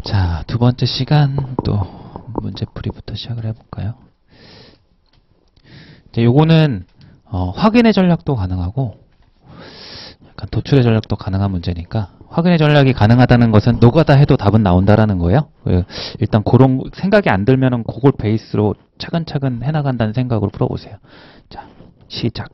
자, 두 번째 시간 또 문제풀이부터 시작을 해볼까요? 자, 요거는 확인의 전략도 가능하고 약간 도출의 전략도 가능한 문제니까 확인의 전략이 가능하다는 것은 노가다 해도 답은 나온다라는 거예요. 일단 그런 생각이 안 들면은 그걸 베이스로 차근차근 해나간다는 생각으로 풀어보세요. 자, 시작.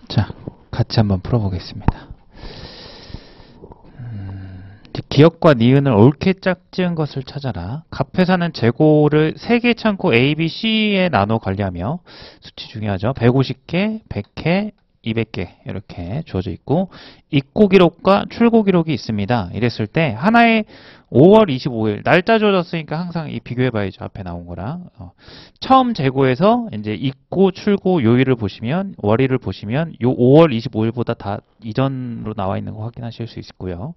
자, 같이 한번 풀어보겠습니다. 기억과 니은을 옳게 짝지은 것을 찾아라. 갑회사는 재고를 3개 창고 A, B, C에 나눠 관리하며 수치 중요하죠. 150개, 100개, 200개 이렇게 주어져 있고 입고 기록과 출고 기록이 있습니다. 이랬을 때 하나에 5월 25일 날짜 주어졌으니까 항상 이 비교해 봐야죠. 앞에 나온 거랑 처음 재고에서 이제 입고 출고 요일을 보시면 월일을 보시면 요 5월 25일보다 다 이전으로 나와 있는 거 확인하실 수 있고요.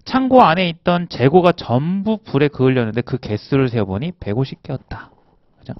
창고 안에 있던 재고가 전부 불에 그을렸는데 그 개수를 세어보니 150개였다. 그죠?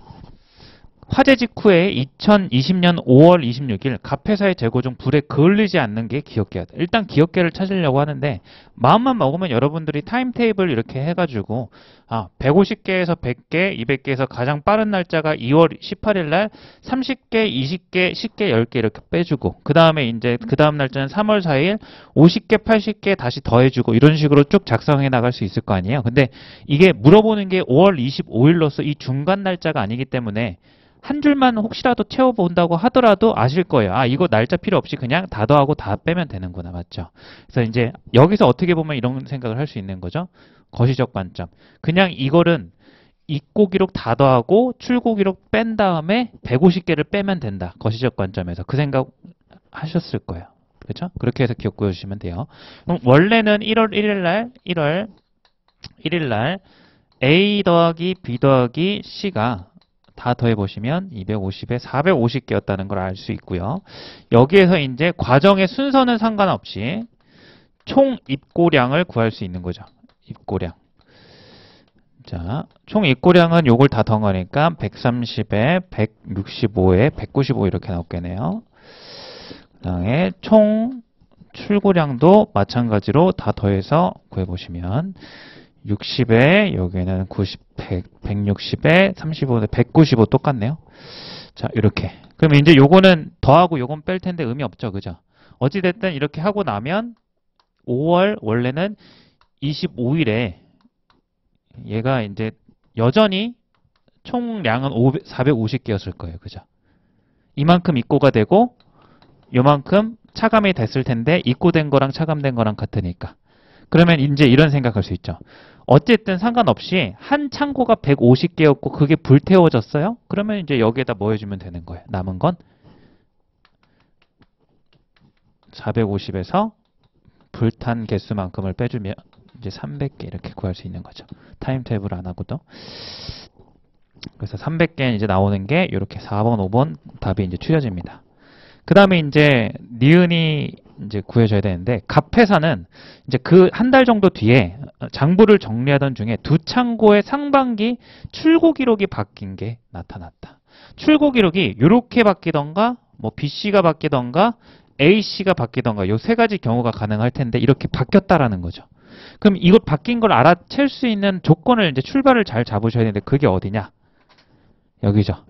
화재 직후에 2020년 5월 26일 갑회사의 재고 중 불에 그을리지 않는 게 기억계다. 일단 기억계를 찾으려고 하는데 마음만 먹으면 여러분들이 타임테이블 이렇게 해가지고 150개에서 100개, 200개에서 가장 빠른 날짜가 2월 18일 날 30개, 20개, 10개, 10개 이렇게 빼주고 그 다음에 이제 그 다음 날짜는 3월 4일 50개, 80개 다시 더해주고 이런 식으로 쭉 작성해 나갈 수 있을 거 아니에요. 근데 이게 물어보는 게 5월 25일로서 이 중간 날짜가 아니기 때문에 한 줄만 혹시라도 채워본다고 하더라도 아실 거예요. 이거 날짜 필요 없이 그냥 다 더하고 다 빼면 되는구나. 맞죠? 그래서 이제 여기서 어떻게 보면 이런 생각을 할 수 있는 거죠. 거시적 관점. 그냥 이거는 입고 기록 다 더하고 출고 기록 뺀 다음에 150개를 빼면 된다. 거시적 관점에서. 그 생각 하셨을 거예요. 그렇죠? 그렇게 해서 기억 구해주시면 돼요. 그럼 원래는 1월 1일 날 A 더하기 B 더하기 C가 다 더해보시면 250에 450개였다는 걸 알 수 있고요. 여기에서 이제 과정의 순서는 상관없이 총 입고량을 구할 수 있는 거죠. 입고량. 자, 총 입고량은 요걸 다 더한 거니까 130에 165에 195 이렇게 나왔겠네요. 그 다음에 총 출고량도 마찬가지로 다 더해서 구해보시면 60에 여기는 90, 100, 160에 35, 195 똑같네요. 자, 이렇게. 그럼 이제 요거는 더하고 요건 뺄 텐데 의미 없죠. 그죠? 어찌됐든 이렇게 하고 나면 5월 원래는 25일에 얘가 이제 여전히 총량은 450개였을 거예요. 그죠? 이만큼 입고가 되고 요만큼 차감이 됐을 텐데 입고된 거랑 차감된 거랑 같으니까. 그러면 이제 이런 생각할 수 있죠. 어쨌든 상관없이 한 창고가 150개였고 그게 불태워졌어요? 그러면 이제 여기에다 뭐 해주면 되는 거예요. 남은 건 450에서 불탄 개수만큼을 빼주면 이제 300개 이렇게 구할 수 있는 거죠. 타임테이블 안 하고도. 그래서 300개 이제 나오는 게 이렇게 4번, 5번 답이 이제 추려집니다. 그 다음에 이제 니은이 이제 구해줘야 되는데 갑회사는 이제 그 한 달 정도 뒤에 장부를 정리하던 중에 두 창고의 상반기 출고 기록이 바뀐 게 나타났다. 출고 기록이 이렇게 바뀌던가 뭐 B씨가 바뀌던가 A씨가 바뀌던가 요 세 가지 경우가 가능할 텐데 이렇게 바뀌었다라는 거죠. 그럼 이걸 바뀐 걸 알아챌 수 있는 조건을 이제 출발을 잘 잡으셔야 되는데 그게 어디냐? 여기죠.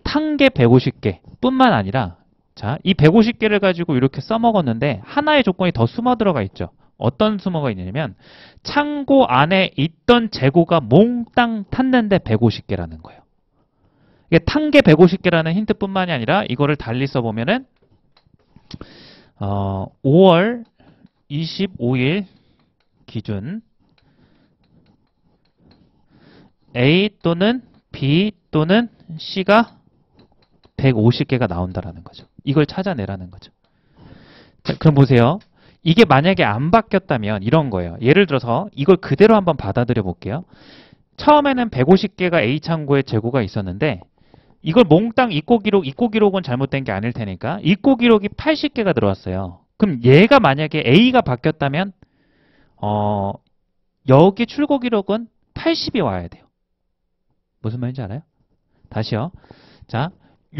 탄 게 150개 뿐만 아니라 자, 이 150개를 가지고 이렇게 써먹었는데 하나의 조건이 더 숨어 들어가 있죠. 어떤 숨어가 있냐면 창고 안에 있던 재고가 몽땅 탔는데 150개라는 거예요. 이게 탄 게 150개라는 힌트뿐만이 아니라 이거를 달리 써보면은 5월 25일 기준 A 또는 B 또는 C가 150개가 나온다라는 거죠. 이걸 찾아내라는 거죠. 자, 그럼 보세요. 이게 만약에 안 바뀌었다면 이런 거예요. 예를 들어서 이걸 그대로 한번 받아들여 볼게요. 처음에는 150개가 A 창고에 재고가 있었는데 이걸 몽땅 입고 기록은 잘못된 게 아닐 테니까 입고 기록이 80개가 들어왔어요. 그럼 얘가 만약에 A가 바뀌었다면 여기 출고 기록은 80이 와야 돼요. 무슨 말인지 알아요? 다시요. 자,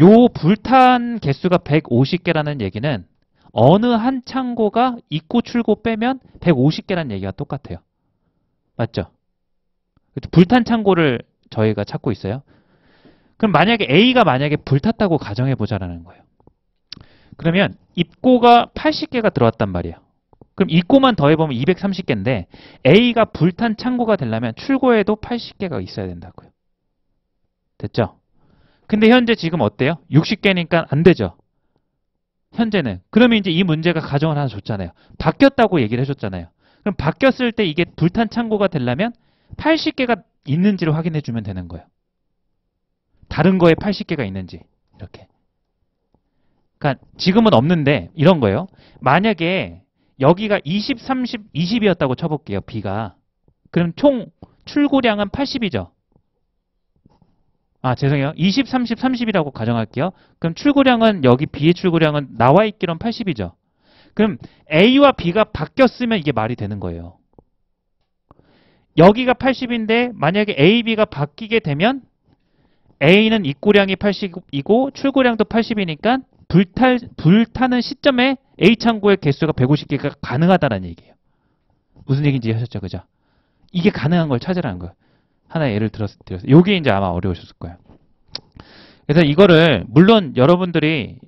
요 불탄 개수가 150개라는 얘기는 어느 한 창고가 입고 출고 빼면 150개라는 얘기가 똑같아요. 맞죠? 불탄 창고를 저희가 찾고 있어요. 그럼 만약에 A가 만약에 불탔다고 가정해 보자라는 거예요. 그러면 입고가 80개가 들어왔단 말이에요. 그럼 입고만 더해보면 230개인데 A가 불탄 창고가 되려면 출고에도 80개가 있어야 된다고요. 됐죠? 근데 현재 지금 어때요? 60개니까 안 되죠. 현재는. 그러면 이제 이 문제가 가정을 하나 줬잖아요. 바뀌었다고 얘기를 해줬잖아요. 그럼 바뀌었을 때 이게 불탄 창고가 되려면 80개가 있는지를 확인해 주면 되는 거예요. 다른 거에 80개가 있는지. 이렇게. 그러니까 지금은 없는데 이런 거예요. 만약에 여기가 20, 30, 20이었다고 쳐볼게요. B가. 그럼 총 출고량은 80이죠. 죄송해요. 20, 30, 30이라고 가정할게요. 그럼 출고량은 여기 B의 출고량은 나와 있기로는 80이죠. 그럼 A와 B가 바뀌었으면 이게 말이 되는 거예요. 여기가 80인데 만약에 A, B가 바뀌게 되면 A는 입고량이 80이고 출고량도 80이니까 불타는 시점에 A 창고의 개수가 150개가 가능하다는 얘기예요. 무슨 얘기인지 하셨죠, 그죠? 이게 가능한 걸 찾으라는 거예요. 하나 예를 들어서 요게 이제 아마 어려우셨을 거예요. 그래서 이거를 물론 여러분들이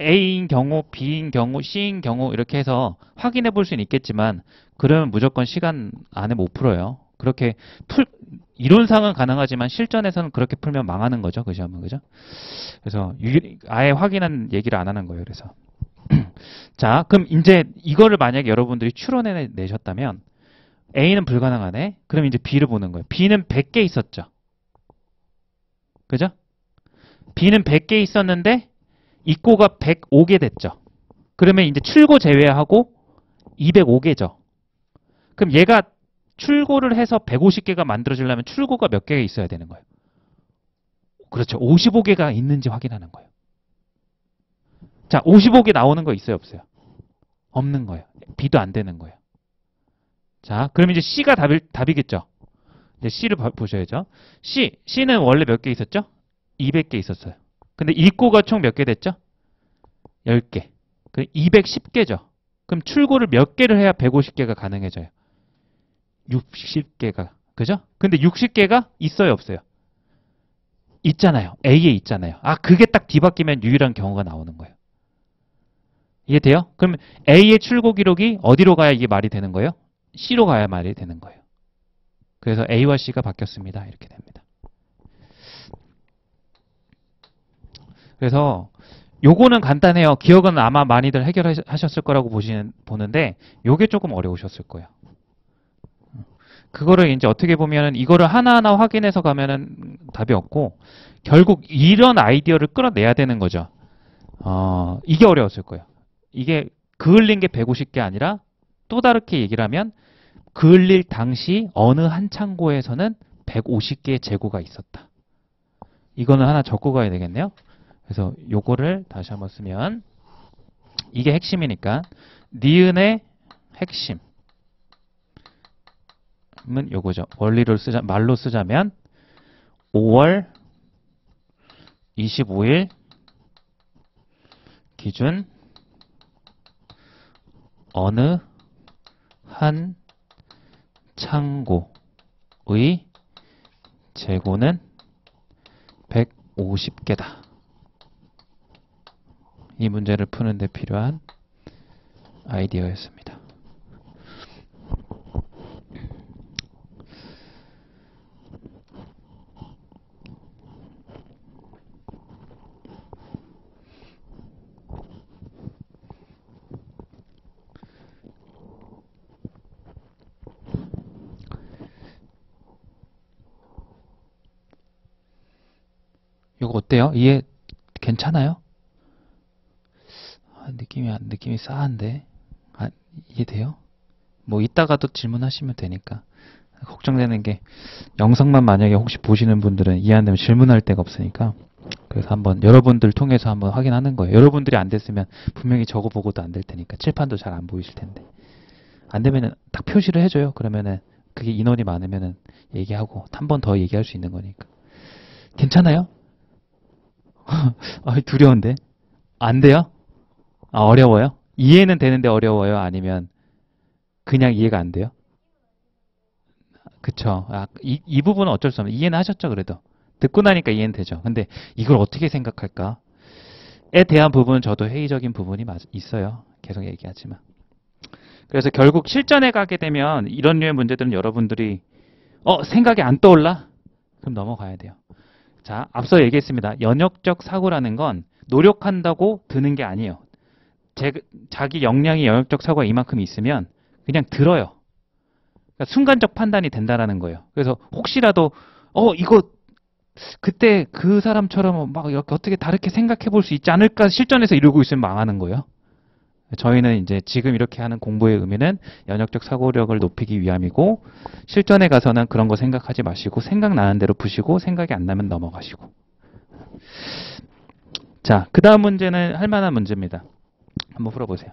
A인 경우, B인 경우, C인 경우 이렇게 해서 확인해 볼 수는 있겠지만 그러면 무조건 시간 안에 못 풀어요. 그렇게 이론상은 가능하지만 실전에서는 그렇게 풀면 망하는 거죠. 그 시험은. 그죠? 그래서 아예 확인한 얘기를 안 하는 거예요. 그래서 자, 그럼 이제 이거를 만약에 여러분들이 추론해 내셨다면 A는 불가능하네. 그럼 이제 B를 보는 거예요. B는 100개 있었죠. 그죠? B는 100개 있었는데 입고가 105개 됐죠. 그러면 이제 출고 제외하고 205개죠. 그럼 얘가 출고를 해서 150개가 만들어지려면 출고가 몇 개가 있어야 되는 거예요. 그렇죠. 55개가 있는지 확인하는 거예요. 자, 55개 나오는 거 있어요, 없어요? 없는 거예요. B도 안 되는 거예요. 자, 그럼 이제 C가 답이겠죠. 이제 C를 보셔야죠. C는 원래 몇 개 있었죠? 200개 있었어요. 근데 입고가 총 몇 개 됐죠? 10개. 그 210개죠. 그럼 출고를 몇 개를 해야 150개가 가능해져요? 60개가. 그죠? 근데 60개가 있어요, 없어요? 있잖아요. A에 있잖아요. 아, 그게 딱 뒤바뀌면 유일한 경우가 나오는 거예요. 이해돼요? 그럼 A의 출고 기록이 어디로 가야 이게 말이 되는 거예요? C로 가야 말이 되는 거예요. 그래서 A와 C가 바뀌었습니다. 이렇게 됩니다. 그래서 요거는 간단해요. 기억은 아마 많이들 해결하셨을 거라고 보는데 요게 조금 어려우셨을 거예요. 그거를 이제 어떻게 보면은 이거를 하나하나 확인해서 가면은 답이 없고 결국 이런 아이디어를 끌어내야 되는 거죠. 이게 어려웠을 거예요. 이게 그을린 게 150개 아니라 또 다르게 얘기를 하면 그을릴 당시 어느 한 창고에서는 150개의 재고가 있었다. 이거는 하나 적고 가야 되겠네요. 그래서 요거를 다시 한번 쓰면 이게 핵심이니까 니은의 핵심은 요거죠. 원리를 말로 쓰자면 5월 25일 기준 어느 한 창고의 재고는 150개다. 이 문제를 푸는 데 필요한 아이디어였습니다. 이거 어때요? 이해 괜찮아요? 느낌이 싸한데. 이해돼요? 뭐 이따가도 질문하시면 되니까. 걱정되는 게 영상만 만약에 혹시 보시는 분들은 이해 안 되면 질문할 데가 없으니까 그래서 한번 여러분들 통해서 한번 확인하는 거예요. 여러분들이 안 됐으면 분명히 적어보고도 안 될 테니까 칠판도 잘 안 보이실 텐데 안 되면은 딱 표시를 해줘요. 그러면은 그게 인원이 많으면은 얘기하고 한 번 더 얘기할 수 있는 거니까. 괜찮아요? 두려운데 안 돼요? 어려워요? 이해는 되는데 어려워요? 아니면 그냥 이해가 안 돼요? 그쵸. 이 부분은 어쩔 수 없는 이해는 하셨죠, 그래도. 듣고 나니까 이해는 되죠. 근데 이걸 어떻게 생각할까? 에 대한 부분은 저도 회의적인 부분이 있어요. 계속 얘기하지만. 그래서 결국 실전에 가게 되면 이런 류의 문제들은 여러분들이 생각이 안 떠올라? 그럼 넘어가야 돼요. 자, 앞서 얘기했습니다. 연역적 사고라는 건 노력한다고 드는 게 아니에요. 자기 역량이 연역적 사고가 이만큼 있으면 그냥 들어요. 그러니까 순간적 판단이 된다라는 거예요. 그래서 혹시라도 이거 그때 그 사람처럼 막 이렇게 어떻게 다르게 생각해 볼 수 있지 않을까 실전에서 이러고 있으면 망하는 거예요. 저희는 이제 지금 이렇게 하는 공부의 의미는 연역적 사고력을 높이기 위함이고 실전에 가서는 그런 거 생각하지 마시고 생각나는 대로 푸시고 생각이 안 나면 넘어가시고. 자, 그 다음 문제는 할 만한 문제입니다. 한번 풀어보세요.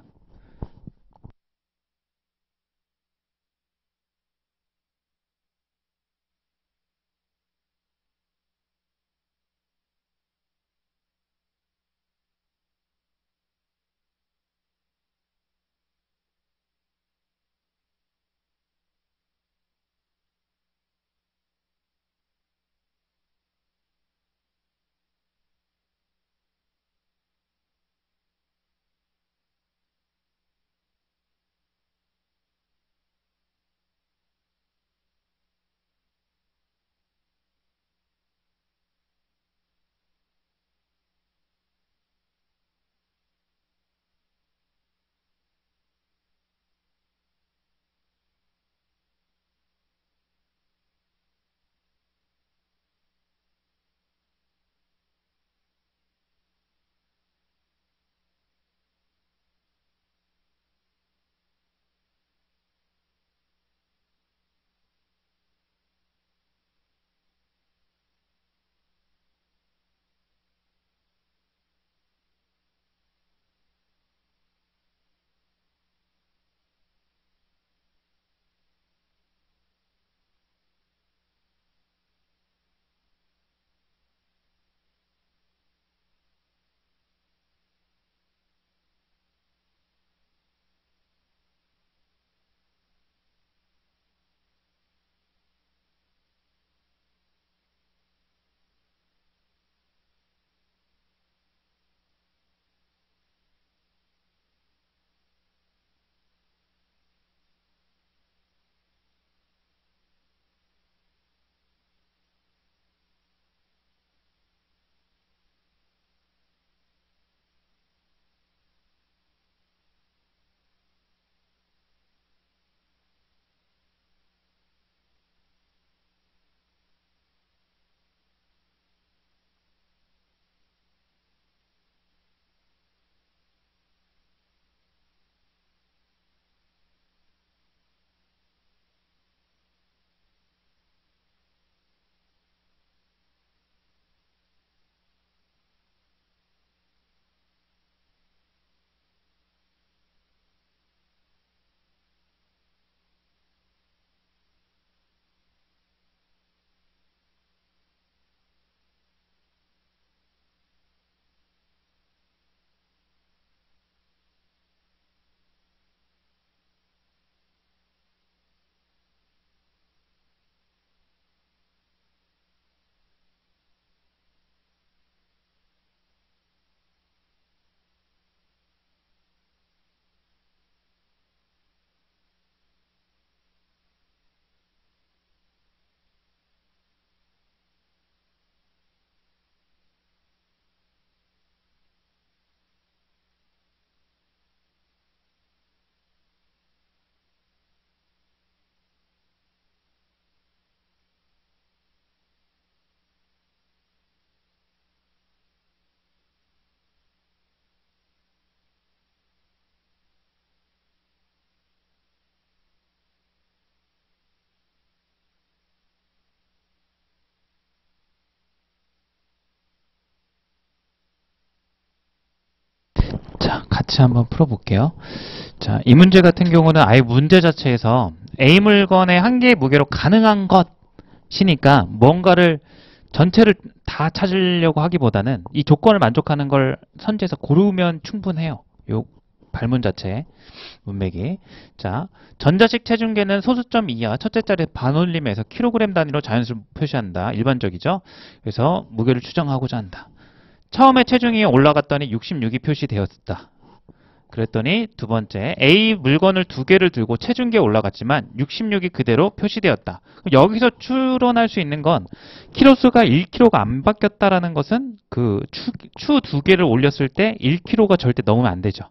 자, 같이 한번 풀어볼게요. 자, 이 문제 같은 경우는 아예 문제 자체에서 A 물건의 한 개의 무게로 가능한 것이니까 뭔가를 전체를 다 찾으려고 하기보다는 이 조건을 만족하는 걸 선지해서 고르면 충분해요. 요 발문 자체 문맥이. 자, 전자식 체중계는 소수점 이하 첫째 자리 반올림에서 킬로그램 단위로 자연수를 표시한다. 일반적이죠. 그래서 무게를 추정하고자 한다. 처음에 체중이 올라갔더니 66이 표시되었다. 그랬더니 두 번째, A 물건을 두 개를 들고 체중계에 올라갔지만 66이 그대로 표시되었다. 여기서 추론할 수 있는 건 키로수가 1kg가 안 바뀌었다라는 것은 그 추 두 개를 올렸을 때 1kg가 절대 넘으면 안 되죠.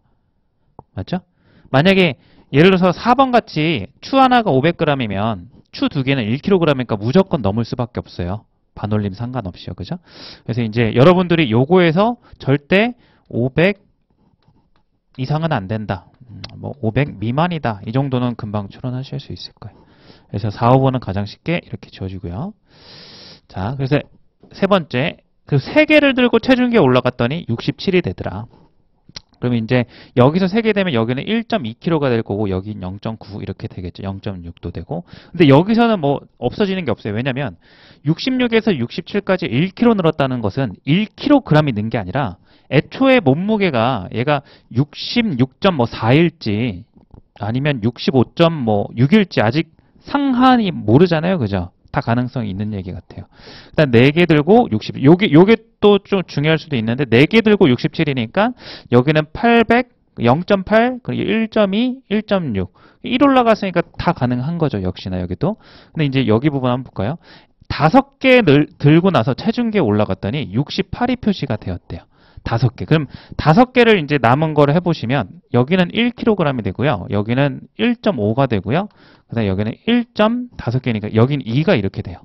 맞죠? 만약에 예를 들어서 4번 같이 추 하나가 500g이면 추 두 개는 1kg이니까 무조건 넘을 수밖에 없어요. 반올림 상관없이요. 그죠? 그래서 이제 여러분들이 요거에서 절대 500 이상은 안 된다. 뭐 500 미만이다. 이 정도는 금방 추론하실 수 있을 거예요. 그래서 4, 5번은 가장 쉽게 이렇게 지워지고요. 자, 그래서 세 번째, 그 세 개를 들고 체중계에 올라갔더니 67이 되더라. 그러면 이제 여기서 세 개 되면 여기는 1.2kg가 될 거고 여긴 0.9 이렇게 되겠죠. 0.6도 되고. 근데 여기서는 뭐 없어지는 게 없어요. 왜냐면 66에서 67까지 1kg 늘었다는 것은 1kg이 는 게 아니라 애초에 몸무게가 얘가 66.4일지 아니면 65.6일지 아직 상한이 모르잖아요. 그죠? 다 가능성이 있는 얘기 같아요. 일단 4개 들고 60, 요게 또 좀 중요할 수도 있는데 4개 들고 67이니까 여기는 800, 0.8, 그리고 1.2, 1.6. 1 올라갔으니까 다 가능한 거죠. 역시나 여기도. 근데 이제 여기 부분 한번 볼까요? 5개 들고 나서 체중계에 올라갔더니 68이 표시가 되었대요. 5개. 그럼 5개를 이제 남은 거를 해보시면 여기는 1kg이 되고요. 여기는 1.5가 되고요. 그다음에 여기는 1.5개니까 여긴 2가 이렇게 돼요.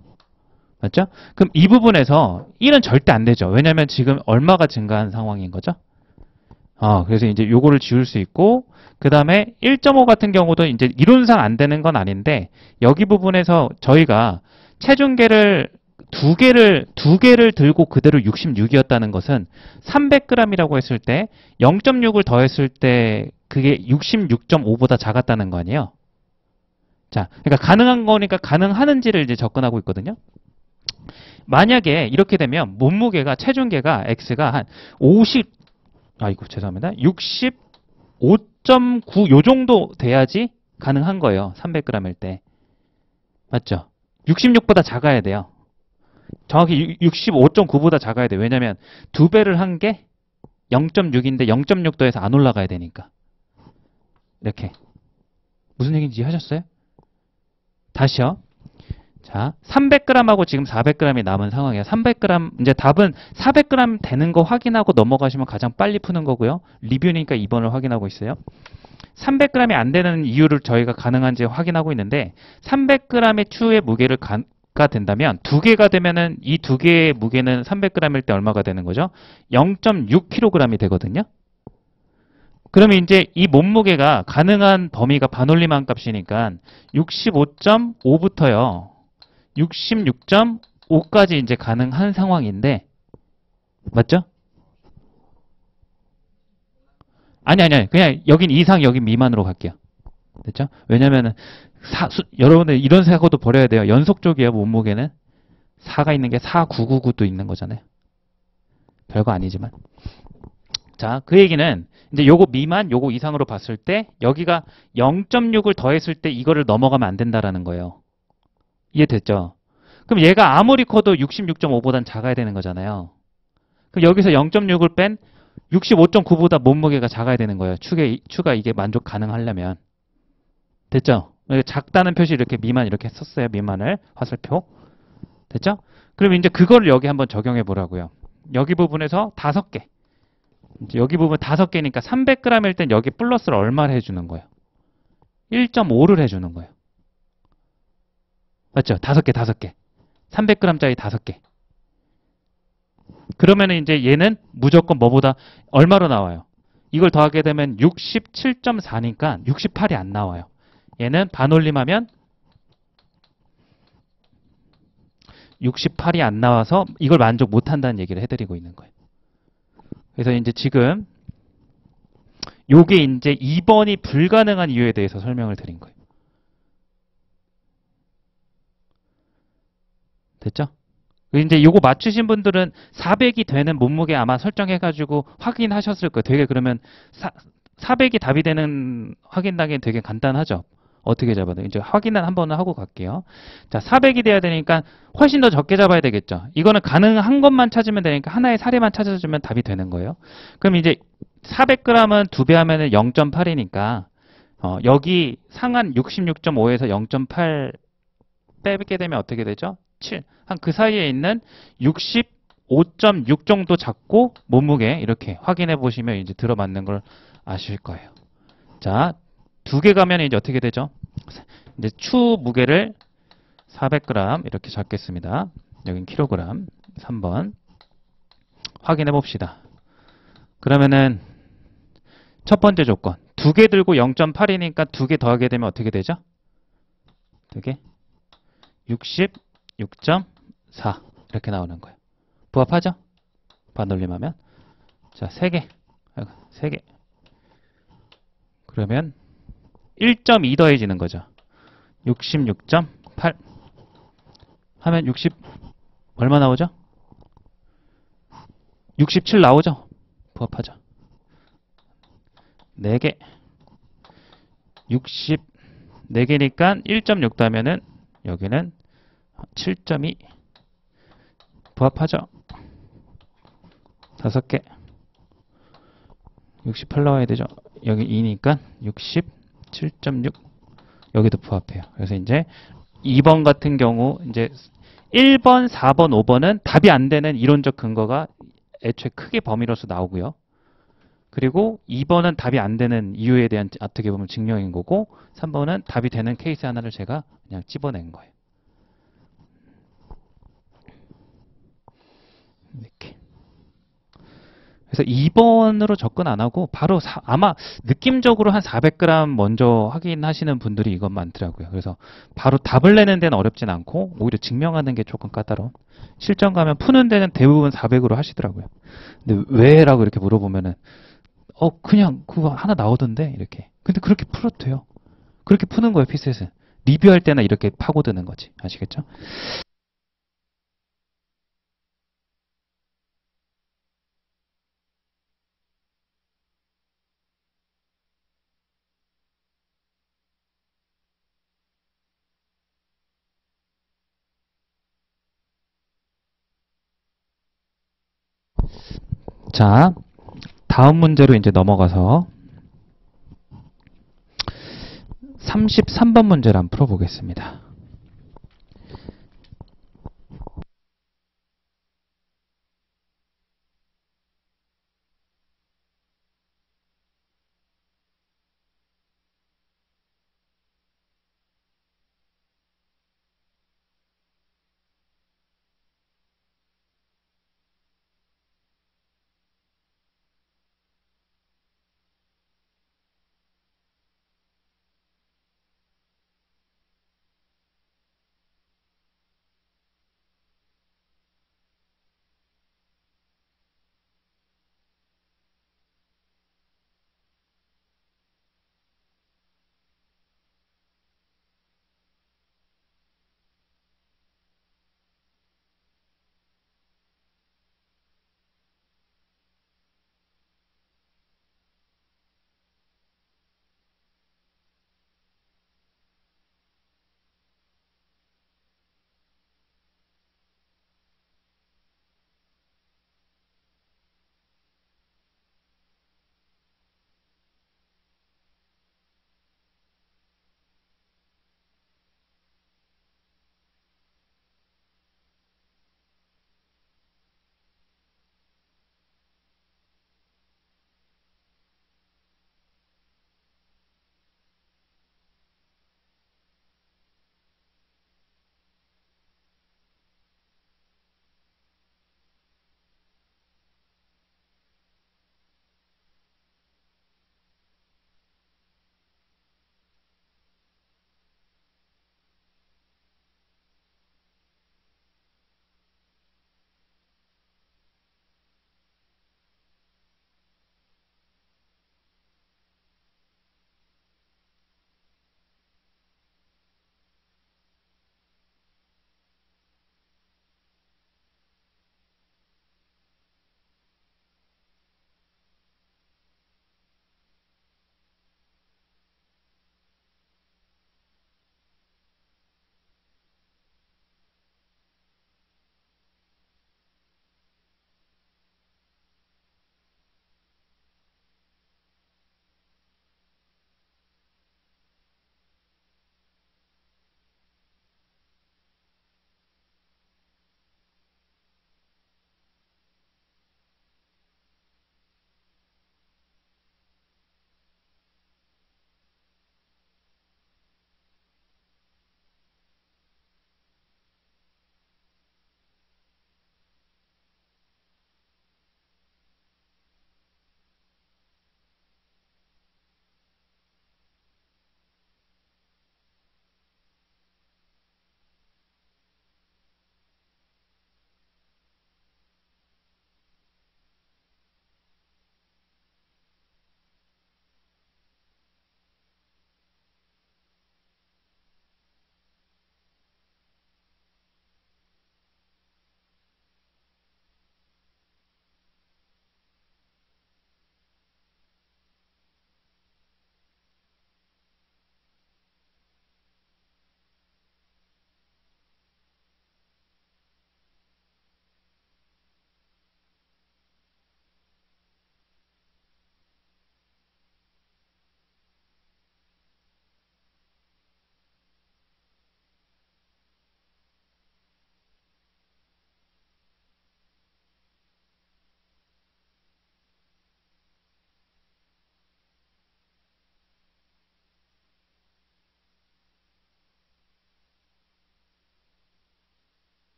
맞죠? 그럼 이 부분에서 1은 절대 안 되죠. 왜냐면 지금 얼마가 증가한 상황인 거죠? 그래서 이제 요거를 지울 수 있고 그 다음에 1.5 같은 경우도 이제 이론상 안 되는 건 아닌데 여기 부분에서 저희가 체중계를 두 개를 들고 그대로 66이었다는 것은 300g이라고 했을 때 0.6을 더했을 때 그게 66.5보다 작았다는 거 아니에요? 자, 그러니까 가능한 거니까 가능하는지를 이제 접근하고 있거든요. 만약에 이렇게 되면 몸무게가 체중계가 x가 한 65.9 요 정도 돼야지 가능한 거예요. 300g일 때. 맞죠? 66보다 작아야 돼요. 정확히 65.9보다 작아야 돼요. 왜냐면 2배를 한 게 0.6인데 0.6도에서 안 올라가야 되니까. 이렇게. 무슨 얘기인지 하셨어요? 다시요. 자, 300g하고 지금 400g이 남은 상황이에요. 300g, 이제 답은 400g 되는 거 확인하고 넘어가시면 가장 빨리 푸는 거고요. 리뷰니까 2번을 확인하고 있어요. 300g이 안 되는 이유를 저희가 가능한지 확인하고 있는데 300g의 추의 무게를 가 된다면 2개가 되면은 이 2개의 무게는 300g일 때 얼마가 되는 거죠? 0.6kg이 되거든요. 그러면 이제 이 몸무게가 가능한 범위가 반올림한 값이니까 65.5부터요. 66.5까지 이제 가능한 상황인데 맞죠? 아니 그냥 여긴 이상 여긴 미만으로 갈게요. 됐죠? 왜냐면은 여러분들 이런 사고도 버려야 돼요. 연속적이에요. 몸무게는 4가 있는 게 4999도 있는 거잖아요. 별거 아니지만. 자, 그 얘기는 이제 요거 미만, 요거 이상으로 봤을 때 여기가 0.6을 더했을 때 이거를 넘어가면 안 된다라는 거예요. 이해됐죠? 그럼 얘가 아무리 커도 66.5보단 작아야 되는 거잖아요. 그럼 여기서 0.6을 뺀 65.9보다 몸무게가 작아야 되는 거예요. 추가 이게 만족 가능하려면. 됐죠? 작다는 표시 이렇게 미만 이렇게 썼어요. 미만을 화살표. 됐죠? 그럼 이제 그걸 여기 한번 적용해 보라고요. 여기 부분에서 5개. 이제 여기 부분 5개니까 300g일 땐 여기 플러스를 얼마를 해주는 거예요? 1.5를 해주는 거예요. 맞죠? 5개. 300g짜리 5개. 그러면 이제 얘는 무조건 뭐보다 얼마로 나와요? 이걸 더하게 되면 67.4니까 68이 안 나와요. 얘는 반올림하면 68이 안 나와서 이걸 만족 못한다는 얘기를 해드리고 있는 거예요. 그래서 이제 지금 요게 이제 2번이 불가능한 이유에 대해서 설명을 드린 거예요. 됐죠? 이제 요거 맞추신 분들은 400이 되는 몸무게 아마 설정해가지고 확인하셨을 거예요. 되게 그러면 400이 답이 되는 확인하기 되게 간단하죠. 어떻게 잡아야 돼요? 이제 확인은 한번 하고 갈게요. 자, 400이 돼야 되니까 훨씬 더 적게 잡아야 되겠죠. 이거는 가능한 것만 찾으면 되니까 하나의 사례만 찾아주면 답이 되는 거예요. 그럼 이제 400g은 2배 하면은 0.8이니까 여기 상한 66.5에서 0.8 빼게 되면 어떻게 되죠? 7. 한 그 사이에 있는 65.6 정도 잡고 몸무게 이렇게 확인해 보시면 이제 들어맞는 걸 아실 거예요. 자, 2개 가면 이제 어떻게 되죠? 이제 추 무게를 400g 이렇게 잡겠습니다. 여긴 킬로그램 3번 확인해 봅시다. 그러면은 첫 번째 조건 2개 들고 0.8이니까 2개 더하게 되면 어떻게 되죠? 2개 66.4 이렇게 나오는 거예요. 부합하죠? 반올림하면 자 3개 3개 그러면 1.2 더해지는 거죠. 66.8 하면 60 얼마 나오죠? 67 나오죠? 부합하죠. 4개 60 4개니까 1.6 더하면은 여기는 7.2 부합하죠. 5개 68 나와야 되죠. 여기 2니까 67.6 여기도 부합해요. 그래서 이제 2번 같은 경우 이제 1번, 4번, 5번은 답이 안 되는 이론적 근거가 애초에 크게 범위로서 나오고요. 그리고 2번은 답이 안 되는 이유에 대한 어떻게 보면 증명인 거고 3번은 답이 되는 케이스 하나를 제가 그냥 집어낸 거예요. 이렇게. 그래서 2번으로 접근 안 하고 바로 아마 느낌적으로 한 400g 먼저 확인하시는 분들이 이건 많더라고요. 그래서 바로 답을 내는 데는 어렵진 않고 오히려 증명하는 게 조금 까다로운. 실전 가면 푸는 데는 대부분 400으로 하시더라고요. 근데 왜? 라고 이렇게 물어보면은 그냥 그거 하나 나오던데 이렇게. 근데 그렇게 풀어도 돼요. 그렇게 푸는 거예요, 피셋은. 리뷰할 때나 이렇게 파고드는 거지. 아시겠죠? 자, 다음 문제로 이제 넘어가서 33번 문제를 한번 풀어보겠습니다.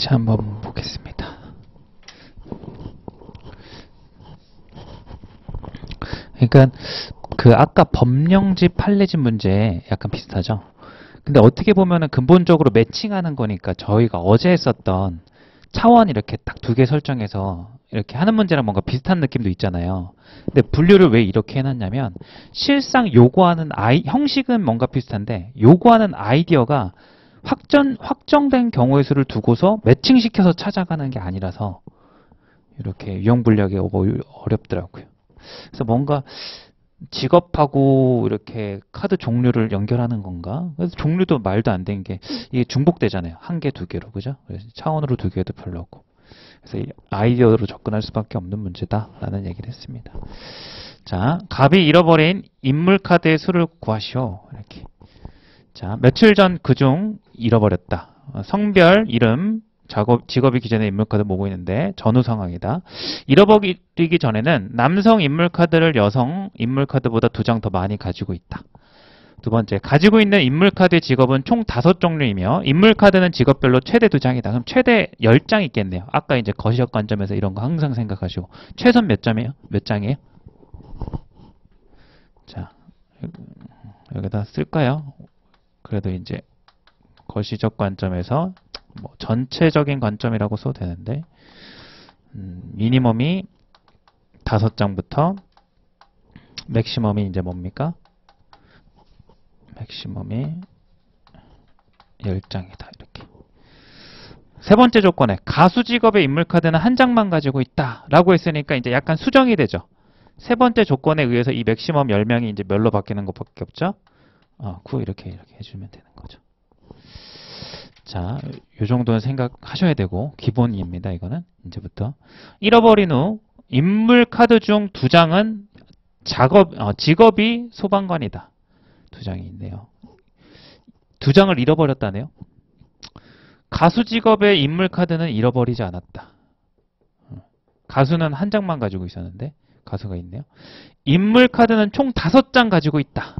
자, 한번 보겠습니다. 그러니까 그 아까 범령집 판례집 문제 약간 비슷하죠. 근데 어떻게 보면은 근본적으로 매칭하는 거니까 저희가 어제 했었던 차원 이렇게 딱 두 개 설정해서 이렇게 하는 문제랑 뭔가 비슷한 느낌도 있잖아요. 근데 분류를 왜 이렇게 해놨냐면 실상 요구하는 형식은 뭔가 비슷한데 요구하는 아이디어가 확정된 경우의 수를 두고서 매칭시켜서 찾아가는 게 아니라서 이렇게 유형분류하기 어렵더라고요. 그래서 뭔가 직업하고 이렇게 카드 종류를 연결하는 건가? 그래서 종류도 말도 안 되는 게 이게 중복되잖아요. 한 개, 두 개로. 그죠? 그래서 차원으로 두 개도 별로 없고. 그래서 이 아이디어로 접근할 수밖에 없는 문제다라는 얘기를 했습니다. 자, 갑이 잃어버린 인물 카드의 수를 구하시오. 이렇게. 자, 며칠 전 그중 잃어버렸다. 성별, 이름, 직업이 기존의 인물카드 모으고 있는데 전후 상황이다. 잃어버리기 전에는 남성 인물카드를 여성 인물카드보다 2장 더 많이 가지고 있다. 두 번째, 가지고 있는 인물카드의 직업은 총 5종류이며 인물카드는 직업별로 최대 2장이다. 그럼 최대 10장 있겠네요. 아까 이제 거시적 관점에서 이런 거 항상 생각하시고 최선 몇 점이에요? 몇 장이에요? 자, 여기다 쓸까요? 그래도 이제 거시적 관점에서 뭐 전체적인 관점이라고 써도 되는데 미니멈이 5장부터 맥시멈이 이제 뭡니까? 맥시멈이 10장이다. 이렇게. 세 번째 조건에 가수 직업의 인물카드는 한 장만 가지고 있다 라고 했으니까 이제 약간 수정이 되죠. 세 번째 조건에 의해서 이 맥시멈 10명이 이제 몇로 바뀌는 것밖에 없죠. 9 이렇게 해주면 되는 거죠. 자, 요 정도는 생각하셔야 되고 기본입니다. 이거는 이제부터 잃어버린 후 인물 카드 중 2장은 직업이 소방관이다. 2장이 있네요. 2장을 잃어버렸다네요. 가수 직업의 인물 카드는 잃어버리지 않았다. 가수는 한 장만 가지고 있었는데 가수가 있네요. 인물 카드는 총 5장 가지고 있다.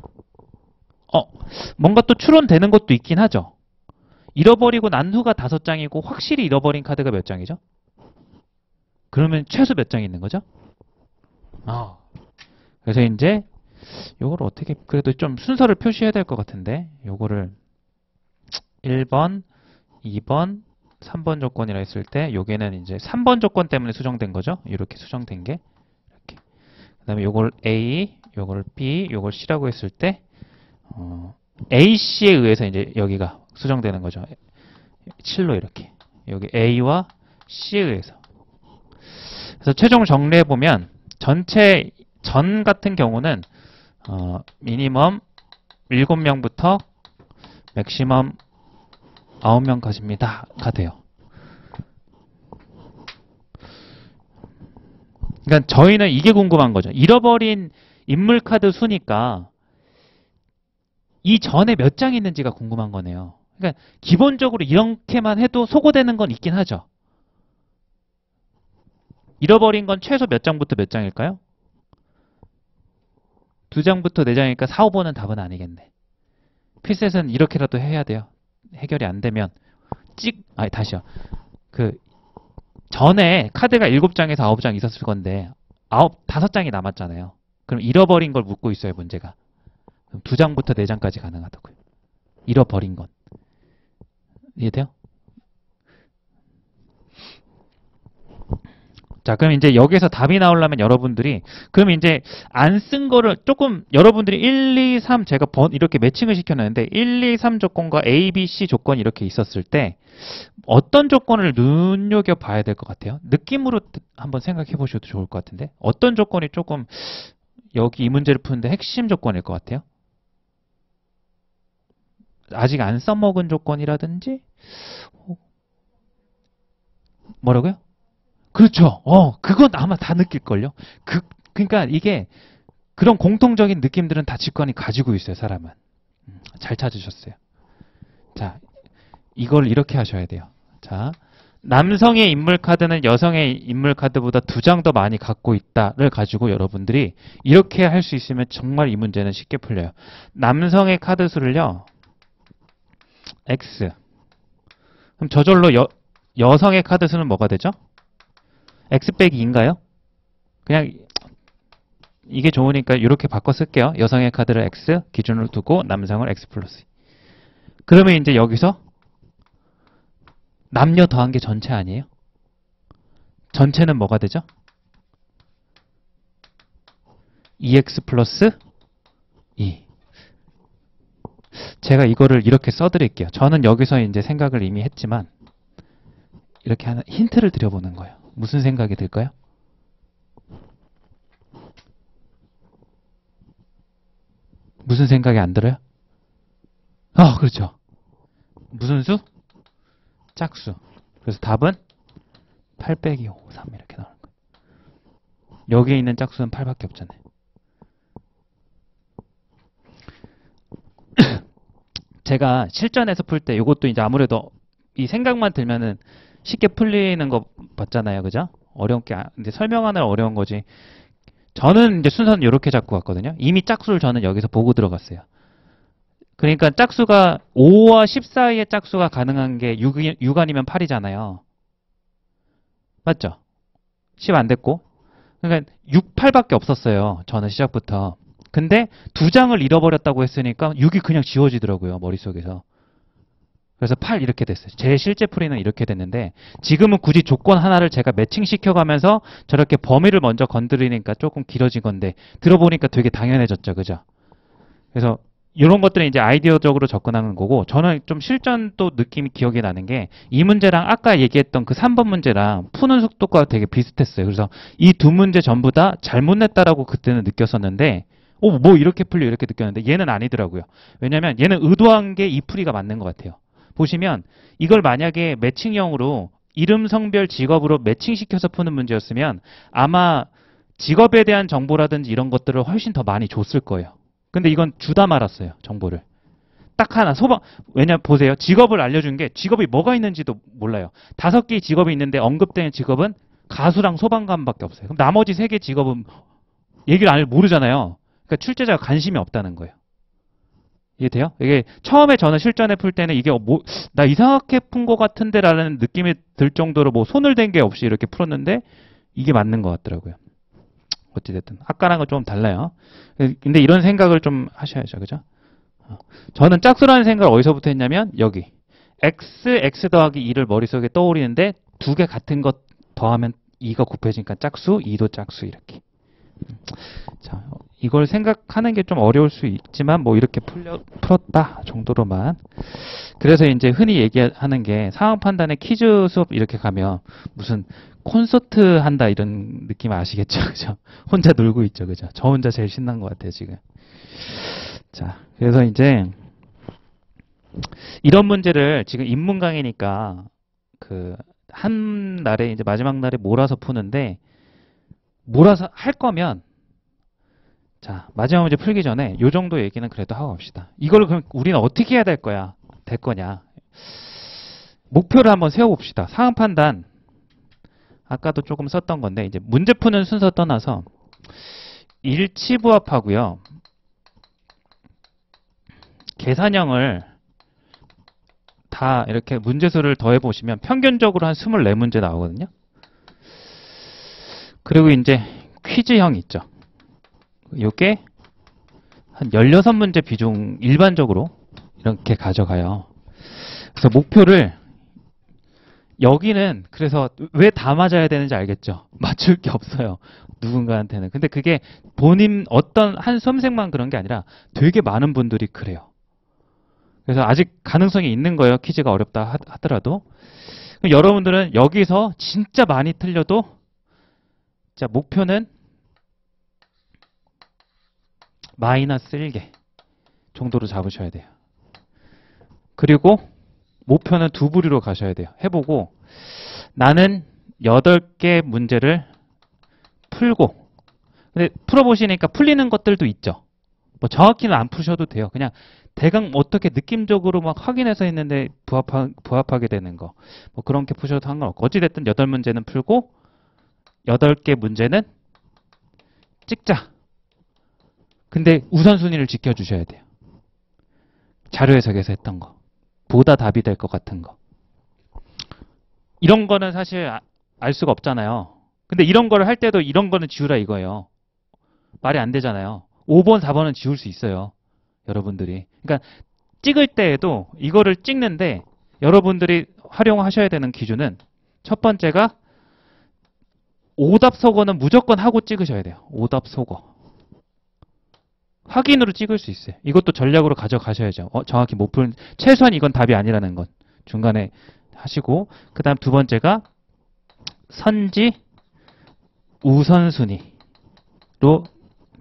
뭔가 또 추론되는 것도 있긴 하죠. 잃어버리고 난 후가 5장이고 확실히 잃어버린 카드가 몇 장이죠? 그러면 최소 몇 장이 있는 거죠? 그래서 이제 요거를 어떻게 그래도 좀 순서를 표시해야 될 것 같은데 요거를 1번, 2번, 3번 조건이라 했을 때 요게는 이제 3번 조건 때문에 수정된 거죠? 이렇게 수정된 게 이렇게. 그다음에 요걸 A, 요걸 B, 요걸 C라고 했을 때 A, C에 의해서 이제 여기가 수정되는 거죠. 7로 이렇게. 여기 A와 C에 의해서. 그래서 최종 정리해보면 전체 전 같은 경우는 미니멈 7명부터 맥시멈 9명까지입니다.가 돼요. 그러니까 저희는 이게 궁금한 거죠. 잃어버린 인물카드 수니까 이 전에 몇 장이 있는지가 궁금한 거네요. 그러니까 기본적으로 이렇게만 해도 소거되는 건 있긴 하죠. 잃어버린 건 최소 몇 장부터 몇 장일까요? 2장부터 4장이니까 4, 5번은 답은 아니겠네. 필셋은 이렇게라도 해야 돼요. 해결이 안 되면 다시요. 그 전에 카드가 7장에서 9장 있었을 건데 5장이 남았잖아요. 그럼 잃어버린 걸 묻고 있어요, 문제가. 그럼 2장부터 4장까지 가능하다고요. 잃어버린 건. 이해돼요? 자, 그럼 이제 여기서 답이 나오려면 여러분들이 그럼 이제 안 쓴 거를 조금 여러분들이 1, 2, 3 제가 이렇게 매칭을 시켜놨는데 1, 2, 3 조건과 A, B, C 조건이 이렇게 있었을 때 어떤 조건을 눈여겨봐야 될 것 같아요? 느낌으로 한번 생각해 보셔도 좋을 것 같은데 어떤 조건이 조금 여기 이 문제를 푸는데 핵심 조건일 것 같아요? 아직 안 써먹은 조건이라든지 뭐라고요? 그렇죠. 그건 아마 다 느낄걸요. 그러니까 이게 그런 공통적인 느낌들은 다 직관이 가지고 있어요, 사람은. 잘 찾으셨어요. 자, 이걸 이렇게 하셔야 돼요. 자, 남성의 인물 카드는 여성의 인물 카드보다 2장 더 많이 갖고 있다를 가지고 여러분들이 이렇게 할 수 있으면 정말 이 문제는 쉽게 풀려요. 남성의 카드 수를요. X. 그럼 저절로 여성의 카드 수는 뭐가 되죠? x 빼기 2인가요? 그냥 이게 좋으니까 이렇게 바꿔 쓸게요. 여성의 카드를 x 기준으로 두고 남성을 x 플러스 2. 그러면 이제 여기서 남녀 더한 게 전체 아니에요? 전체는 뭐가 되죠? 2x 플러스 2. 제가 이거를 이렇게 써드릴게요. 저는 여기서 이제 생각을 이미 했지만 이렇게 하나 힌트를 드려보는 거예요. 무슨 생각이 들까요? 무슨 생각이 안 들어요? 그렇죠. 무슨 수? 짝수. 그래서 답은 8 빼기 5, 3 이렇게 나오는 거예요. 여기에 있는 짝수는 8밖에 없잖아요. 제가 실전에서 풀 때 이것도 이제 아무래도 이 생각만 들면은 쉽게 풀리는 거 봤잖아요. 그죠? 어려운 게 이제 설명하느라 어려운 거지. 저는 이제 순서는 이렇게 잡고 갔거든요. 이미 짝수를 저는 여기서 보고 들어갔어요. 그러니까 짝수가 5와 10 사이의 짝수가 가능한 게 6 아니면 8이잖아요. 맞죠? 10 안 됐고. 그러니까 6, 8밖에 없었어요. 저는 시작부터. 근데 두 장을 잃어버렸다고 했으니까 6이 그냥 지워지더라고요. 머릿속에서. 그래서 8 이렇게 됐어요. 제 실제 풀이는 이렇게 됐는데 지금은 굳이 조건 하나를 제가 매칭시켜가면서 저렇게 범위를 먼저 건드리니까 조금 길어진 건데 들어보니까 되게 당연해졌죠. 그죠? 그래서 이런 것들은 이제 아이디어적으로 접근하는 거고 저는 좀 실전 또 느낌이 기억이 나는 게 이 문제랑 아까 얘기했던 그 3번 문제랑 푸는 속도가 되게 비슷했어요. 그래서 이 두 문제 전부 다 잘못 냈다라고 그때는 느꼈었는데 뭐 이렇게 풀려 이렇게 느꼈는데 얘는 아니더라고요. 왜냐면 얘는 의도한 게 이 풀이가 맞는 것 같아요. 보시면 이걸 만약에 매칭형으로 이름, 성별, 직업으로 매칭시켜서 푸는 문제였으면 아마 직업에 대한 정보라든지 이런 것들을 훨씬 더 많이 줬을 거예요. 근데 이건 주다 말았어요. 정보를. 딱 하나 왜냐면 보세요. 직업을 알려준 게 직업이 뭐가 있는지도 몰라요. 5개의 직업이 있는데 언급되는 직업은 가수랑 소방관밖에 없어요. 그럼 나머지 3개 직업은 얘기를 모르잖아요. 그러니까 출제자가 관심이 없다는 거예요. 이해돼요? 이게 처음에 저는 실전에 풀 때는 이게 나 이상하게 푼 것 같은데 라는 느낌이 들 정도로 뭐 손을 댄 게 없이 이렇게 풀었는데 이게 맞는 것 같더라고요. 어찌됐든 아까랑은 좀 달라요. 근데 이런 생각을 좀 하셔야죠. 그죠? 저는 짝수라는 생각을 어디서부터 했냐면 여기 x 더하기 2를 머릿속에 떠오르는데 두 개 같은 것 더하면 2가 곱해지니까 짝수, 2도 짝수 이렇게. 자, 이걸 생각하는 게 좀 어려울 수 있지만 뭐 이렇게 풀었다 정도로만. 그래서 이제 흔히 얘기하는 게 상황 판단의 퀴즈 수업 이렇게 가면 무슨 콘서트 한다 이런 느낌 아시겠죠? 그죠? 혼자 놀고 있죠. 그죠? 저 혼자 제일 신난 것 같아요, 지금. 자, 그래서 이제 이런 문제를 지금 인문 강의니까 그 한 날에 이제 마지막 날에 몰아서 푸는데 몰아서 할 거면 자, 마지막 문제 풀기 전에 요 정도 얘기는 그래도 하고 갑시다. 이걸 그럼 우리는 어떻게 해야 될 거냐? 목표를 한번 세워봅시다. 상황 판단 아까도 조금 썼던 건데 이제 문제 푸는 순서 떠나서 일치부합하고요. 계산형을 다 이렇게 문제수를 더해보시면 평균적으로 한 24문제 나오거든요. 그리고 이제 퀴즈형 있죠. 요게 한 16문제 비중 일반적으로 이렇게 가져가요. 그래서 목표를 여기는 그래서 왜 다 맞아야 되는지 알겠죠? 맞출 게 없어요. 누군가한테는. 근데 그게 본인 어떤 한 수험생만 그런 게 아니라 되게 많은 분들이 그래요. 그래서 아직 가능성이 있는 거예요. 퀴즈가 어렵다 하더라도. 여러분들은 여기서 진짜 많이 틀려도 자, 목표는 마이너스 1개 정도로 잡으셔야 돼요. 그리고 목표는 두 부리로 가셔야 돼요. 해보고 나는 8개 문제를 풀고 근데 풀어보시니까 풀리는 것들도 있죠. 뭐 정확히는 안 푸셔도 돼요. 그냥 대강 어떻게 느낌적으로 막 확인해서 했는데 부합하게 되는 거. 뭐 그런 게 푸셔도 상관없고 어찌됐든 8문제는 풀고 8개 문제는 찍자. 근데 우선순위를 지켜주셔야 돼요. 자료 해석에서 했던 거. 보다 답이 될 것 같은 거. 이런 거는 사실 알 수가 없잖아요. 근데 이런 거를 할 때도 이런 거는 지우라 이거예요. 말이 안 되잖아요. 5번, 4번은 지울 수 있어요. 여러분들이. 그러니까 찍을 때에도 이거를 찍는데 여러분들이 활용하셔야 되는 기준은 첫 번째가 오답 속어는 무조건 하고 찍으셔야 돼요. 오답 속어. 확인으로 찍을 수 있어요. 이것도 전략으로 가져가셔야죠. 정확히 못 푸는, 최소한 이건 답이 아니라는 건 중간에 하시고, 그 다음 두 번째가 선지 우선순위로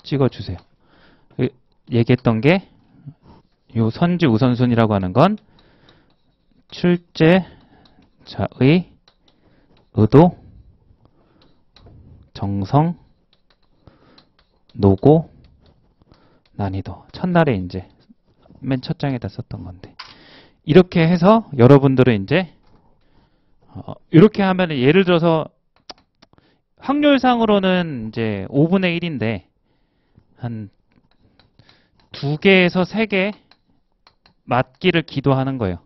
찍어주세요. 얘기했던 게, 요 선지 우선순위라고 하는 건 출제자의 의도, 정성, 노고, 난이도. 첫날에 이제 맨 첫 장에다 썼던 건데. 이렇게 해서 여러분들은 이제 이렇게 하면 예를 들어서 확률상으로는 이제 5분의 1인데 한 2개에서 3개 맞기를 기도하는 거예요.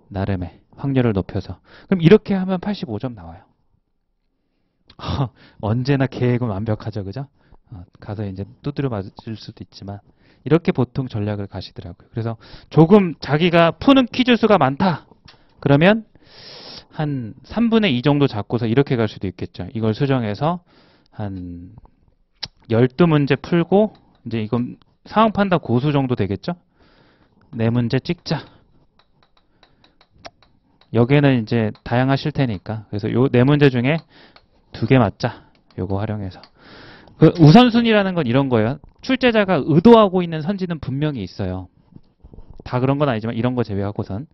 나름의 확률을 높여서. 그럼 이렇게 하면 85점 나와요. 언제나 계획은 완벽하죠, 그죠? 가서 이제 두드려 맞을 수도 있지만 이렇게 보통 전략을 가시더라고요. 그래서 조금 자기가 푸는 퀴즈 수가 많다. 그러면 한 3분의 2 정도 잡고서 이렇게 갈 수도 있겠죠. 이걸 수정해서 한 12문제 풀고 이제 이건 상황 판단 고수 정도 되겠죠? 4문제 찍자. 여기에는 이제 다양하실 테니까. 그래서 요 4문제 중에 2개 맞자. 요거 활용해서. 그 우선순위라는 건 이런 거예요. 출제자가 의도하고 있는 선지는 분명히 있어요. 다 그런 건 아니지만 이런 거 제외하고선.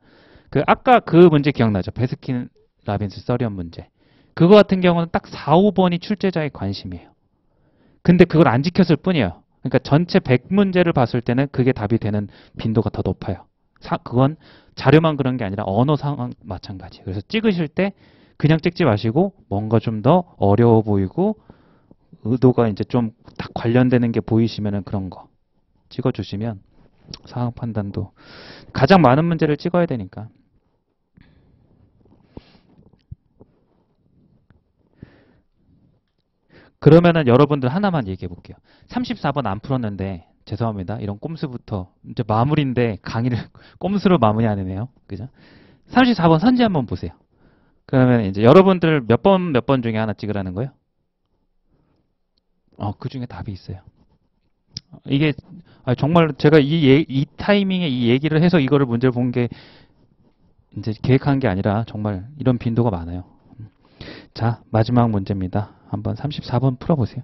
그 아까 그 문제 기억나죠? 베스킨 라빈스 서리언 문제. 그거 같은 경우는 딱 4, 5번이 출제자의 관심이에요. 근데 그걸 안 지켰을 뿐이에요. 그러니까 전체 100문제를 봤을 때는 그게 답이 되는 빈도가 더 높아요. 그건 자료만 그런 게 아니라 언어 상황 마찬가지. 그래서 찍으실 때 그냥 찍지 마시고 뭔가 좀 더 어려워 보이고 의도가 이제 좀 딱 관련되는 게 보이시면은 그런 거 찍어주시면 상황 판단도 가장 많은 문제를 찍어야 되니까. 그러면은 여러분들 하나만 얘기해 볼게요. 34번 안 풀었는데 죄송합니다. 이런 꼼수부터 이제 마무리인데 강의를 꼼수로 마무리하네요. 그죠? 34번 선지 한번 보세요. 그러면 이제 여러분들 몇 번 중에 하나 찍으라는 거예요? 그 중에 답이 있어요. 이게 정말 제가 이 타이밍에 이 얘기를 해서 이거를 문제를 본 게 이제 계획한 게 아니라 정말 이런 빈도가 많아요. 자, 마지막 문제입니다. 한번 34번 풀어보세요.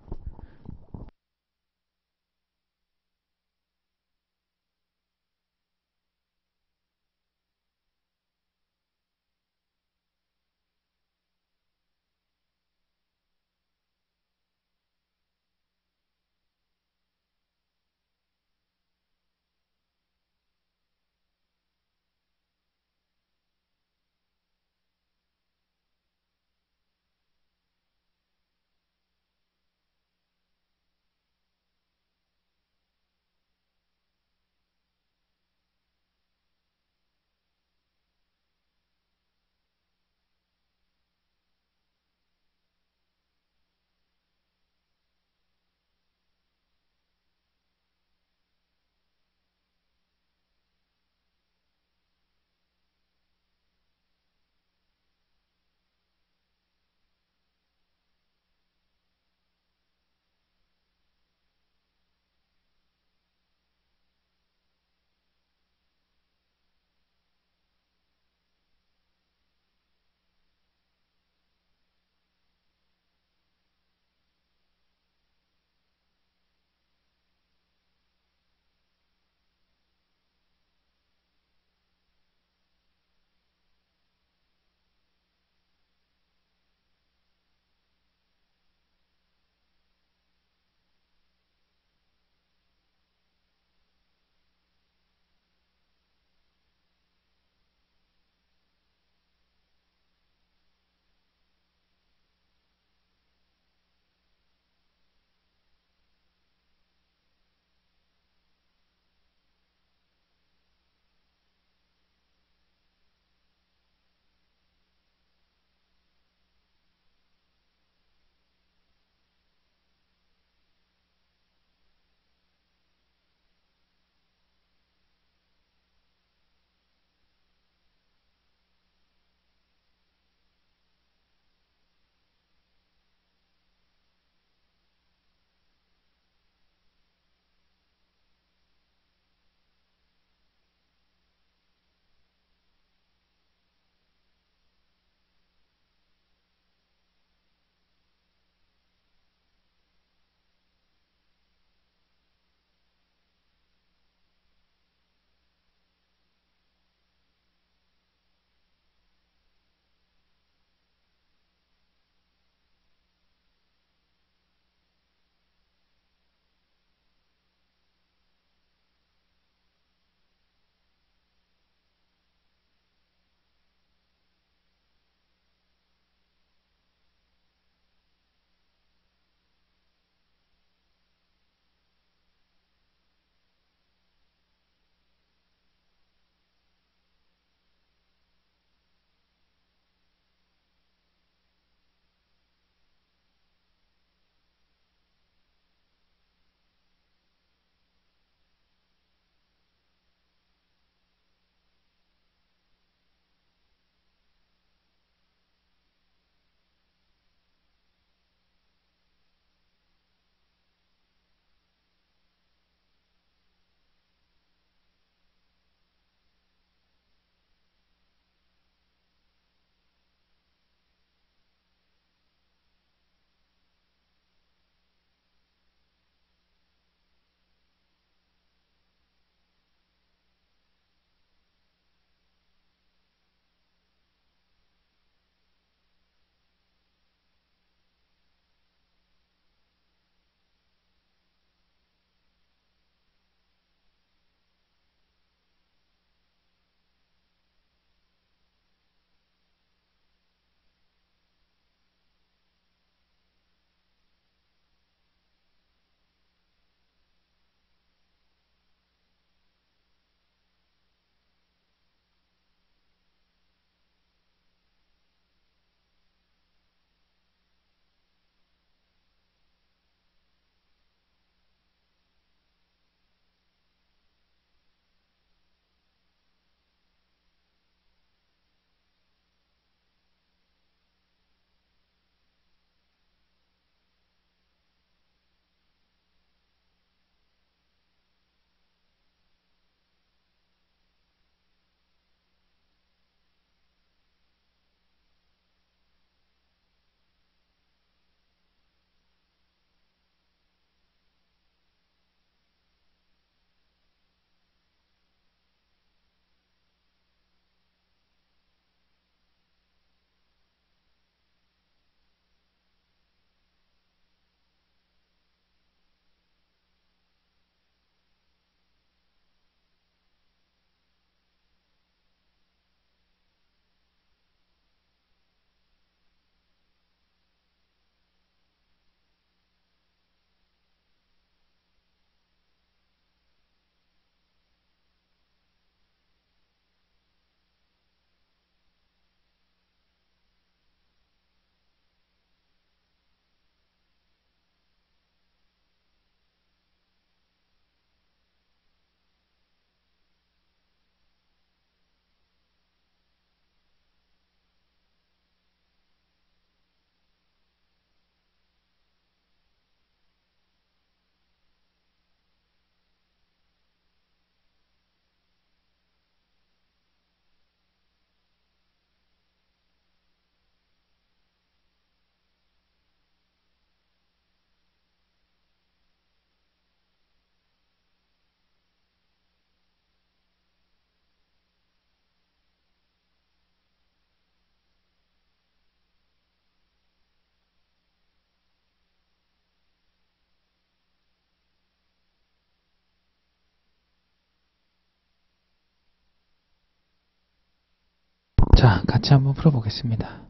자, 같이 한번 풀어보겠습니다.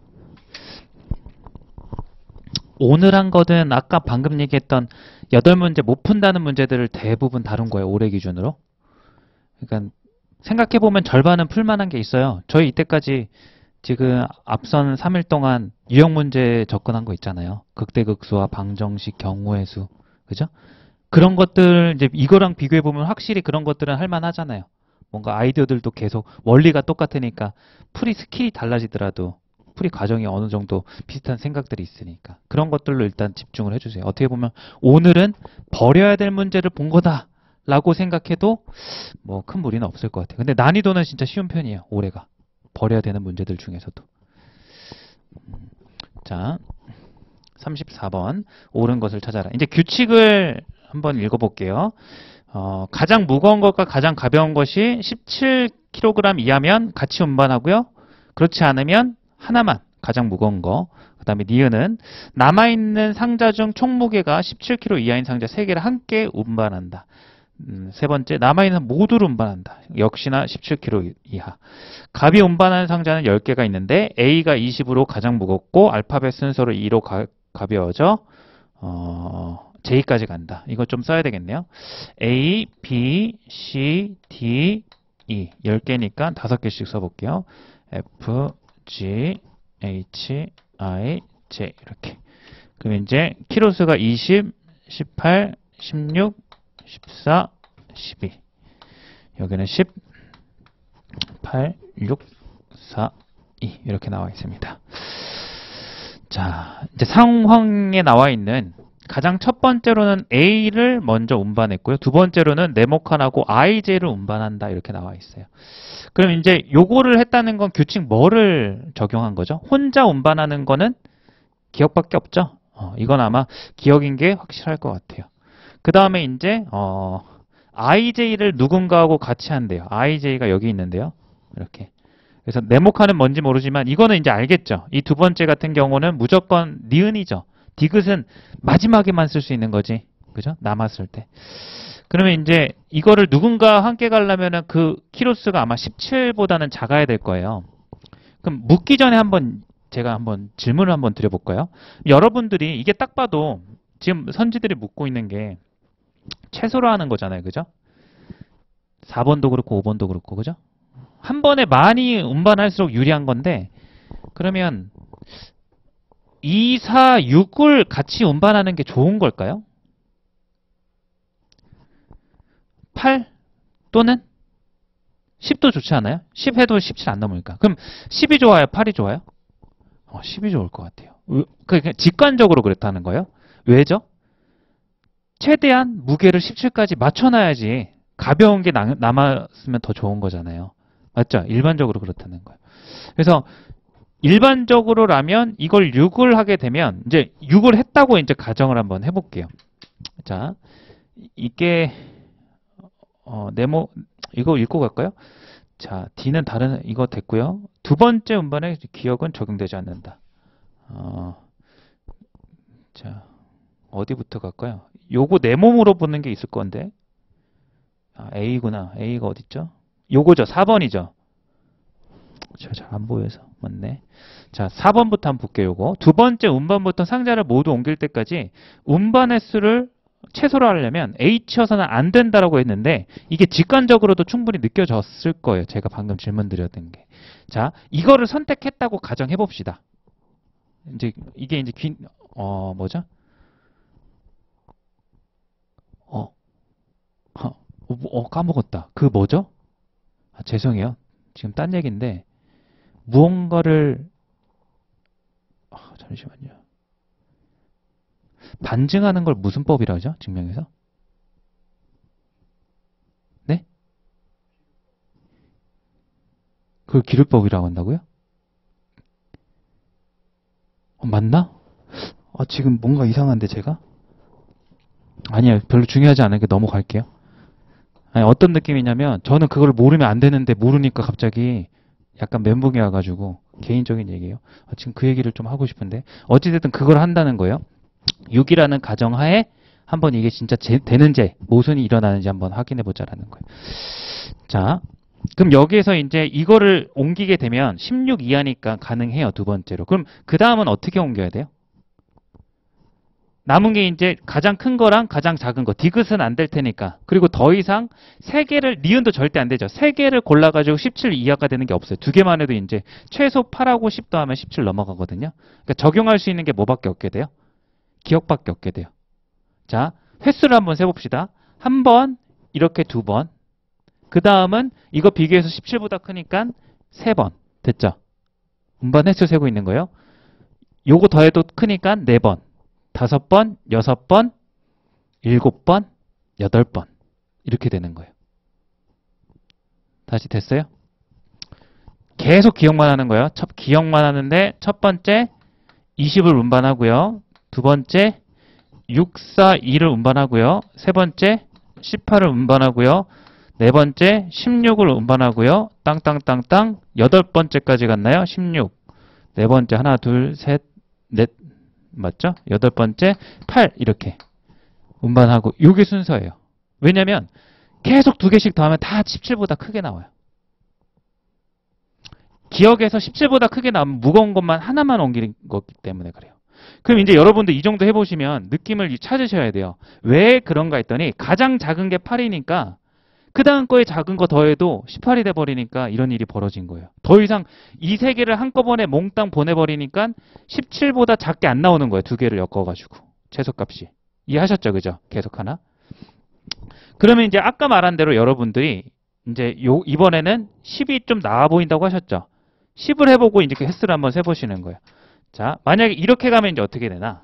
오늘 한 거는 아까 방금 얘기했던 8문제 못 푼다는 문제들을 대부분 다룬 거예요. 올해 기준으로. 그러니까 생각해보면 절반은 풀만한 게 있어요. 저희 이때까지 지금 앞선 3일 동안 유형 문제 접근한 거 있잖아요. 극대극소와 방정식, 경우의 수. 그죠? 그런 것들 이제 이거랑 비교해보면 확실히 그런 것들은 할만하잖아요. 뭔가 아이디어들도 계속 원리가 똑같으니까 풀이 스킬이 달라지더라도 풀이 과정이 어느 정도 비슷한 생각들이 있으니까 그런 것들로 일단 집중을 해주세요. 어떻게 보면 오늘은 버려야 될 문제를 본 거다 라고 생각해도 뭐 큰 무리는 없을 것 같아요. 근데 난이도는 진짜 쉬운 편이에요. 올해가. 버려야 되는 문제들 중에서도. 자, 34번 옳은 것을 찾아라. 이제 규칙을 한번 읽어볼게요. 가장 무거운 것과 가장 가벼운 것이 17kg 이하면 같이 운반하고요. 그렇지 않으면 하나만, 가장 무거운 거. 그 다음에 니은은 남아있는 상자 중 총 무게가 17kg 이하인 상자 3개를 함께 운반한다. 세 번째, 남아있는 모두를 운반한다. 역시나 17kg 이하. 갑이 운반하는 상자는 10개가 있는데 A가 20으로 가장 무겁고 알파벳 순서로 2로 가벼워져 J까지 간다. 이거 좀 써야 되겠네요. A, B, C, D, E 10개니까 5개씩 써볼게요. F, G, H, I, J 이렇게. 그럼 이제 키로수가 20, 18, 16, 14, 12 여기는 10, 8, 6, 4, 2 이렇게 나와 있습니다. 자, 이제 상황에 나와 있는 가장 첫 번째로는 A를 먼저 운반했고요. 두 번째로는 네모칸하고 IJ를 운반한다 이렇게 나와 있어요. 그럼 이제 요거를 했다는 건 규칙 뭐를 적용한 거죠? 혼자 운반하는 거는 기억밖에 없죠? 이건 아마 기억인 게 확실할 것 같아요. 그 다음에 이제 IJ를 누군가하고 같이 한대요. IJ가 여기 있는데요. 이렇게. 그래서 네모칸은 뭔지 모르지만 이거는 이제 알겠죠. 이 두 번째 같은 경우는 무조건 니은이죠. 디귿은 마지막에만 쓸 수 있는 거지. 그죠? 남았을 때. 그러면 이제 이거를 누군가 함께 가려면은 그 키로수가 아마 17보다는 작아야 될 거예요. 그럼 묻기 전에 제가 한번 질문을 한번 드려볼까요? 여러분들이 이게 딱 봐도 지금 선지들이 묻고 있는 게 최소로 하는 거잖아요. 그죠? 4번도 그렇고 5번도 그렇고 그죠? 한 번에 많이 운반할수록 유리한 건데 그러면 2, 4, 6을 같이 운반하는 게 좋은 걸까요? 8 또는 10도 좋지 않아요? 10 해도 17 안 넘으니까. 그럼 10이 좋아요? 8이 좋아요? 10이 좋을 것 같아요. 그러니까 직관적으로 그렇다는 거예요. 왜죠? 최대한 무게를 17까지 맞춰놔야지 가벼운 게 남았으면 더 좋은 거잖아요. 맞죠? 일반적으로 그렇다는 거예요. 그래서 일반적으로라면 이걸 6을 하게 되면 이제 6을 했다고 이제 가정을 한번 해볼게요. 자, 이게 네모 이거 읽고 갈까요? 자, D는 다른 이거 됐고요. 두 번째 운반에 기억은 적용되지 않는다. 자, 어디부터 갈까요? 요거 네모로 보는 게 있을 건데. A구나. A가 어딨죠? 요거죠. 4번이죠. 잘 안 보여서. 맞네. 자, 4번부터 한번 볼게요. 요거. 두 번째 운반부터 상자를 모두 옮길 때까지 운반 횟수를 최소로 하려면 H여서는 안 된다라고 했는데 이게 직관적으로도 충분히 느껴졌을 거예요. 제가 방금 질문 드렸던 게. 자, 이거를 선택했다고 가정해 봅시다. 이제 이게 이제 뭐죠? 까먹었다. 그 뭐죠? 죄송해요. 지금 딴 얘기인데 무언가를 잠시만요. 반증하는 걸 무슨 법이라고 하죠? 증명해서? 네? 그걸 기술법이라고 한다고요? 맞나? 지금 뭔가 이상한데 제가? 아니야, 별로 중요하지 않으니까 넘어갈게요. 아니, 어떤 느낌이냐면 저는 그걸 모르면 안 되는데 모르니까 갑자기 약간 멘붕이 와가지고 개인적인 얘기예요. 지금 그 얘기를 좀 하고 싶은데 어찌됐든 그걸 한다는 거예요. 6이라는 가정하에 한번 이게 진짜 되는지 모순이 일어나는지 한번 확인해 보자라는 거예요. 자, 그럼 여기에서 이제 이거를 옮기게 되면 16 이하니까 가능해요. 두 번째로. 그럼 그 다음은 어떻게 옮겨야 돼요? 남은 게 이제 가장 큰 거랑 가장 작은 거. 디귿은 안 될 테니까. 그리고 더 이상 세 개를, 니은도 절대 안 되죠. 세 개를 골라가지고 17 이하가 되는 게 없어요. 두 개만 해도 이제 최소 8하고 10 더하면 17 넘어가거든요. 그러니까 적용할 수 있는 게 뭐밖에 없게 돼요? 기억밖에 없게 돼요. 자, 횟수를 한번 세봅시다. 한 번, 이렇게 두 번. 그 다음은 이거 비교해서 17보다 크니까 세 번. 됐죠? 음반 횟수 세고 있는 거예요. 요거 더해도 크니까 네 번. 5번, 6번, 7번, 8번 이렇게 되는 거예요. 다시 됐어요? 계속 기억만 하는 거예요. 기억만 하는데 첫 번째 20을 운반하고요. 두 번째 6, 4, 2를 운반하고요. 세 번째 18을 운반하고요. 네 번째 16을 운반하고요. 땅땅땅땅 여덟 번째까지 갔나요? 16. 네 번째 하나, 둘, 셋, 넷 맞죠? 여덟 번째 8 이렇게 운반하고 이게 순서예요. 왜냐면 계속 두 개씩 더하면 다 17보다 크게 나와요. 기억에서 17보다 크게 나오면 무거운 것만 하나만 옮기는 거기 때문에 그래요. 그럼 이제 여러분들 이 정도 해보시면 느낌을 찾으셔야 돼요. 왜 그런가 했더니 가장 작은 게 8이니까 그 다음 거에 작은 거 더해도 18이 돼버리니까 이런 일이 벌어진 거예요. 더 이상 이 세 개를 한꺼번에 몽땅 보내버리니까 17보다 작게 안 나오는 거예요. 두 개를 엮어가지고. 최소값이. 이해하셨죠? 그죠? 계속 하나. 그러면 이제 아까 말한 대로 여러분들이 이제 이번에는 10이 좀 나아 보인다고 하셨죠? 10을 해보고 이제 그 횟수를 한번 세보시는 거예요. 자, 만약에 이렇게 가면 이제 어떻게 되나?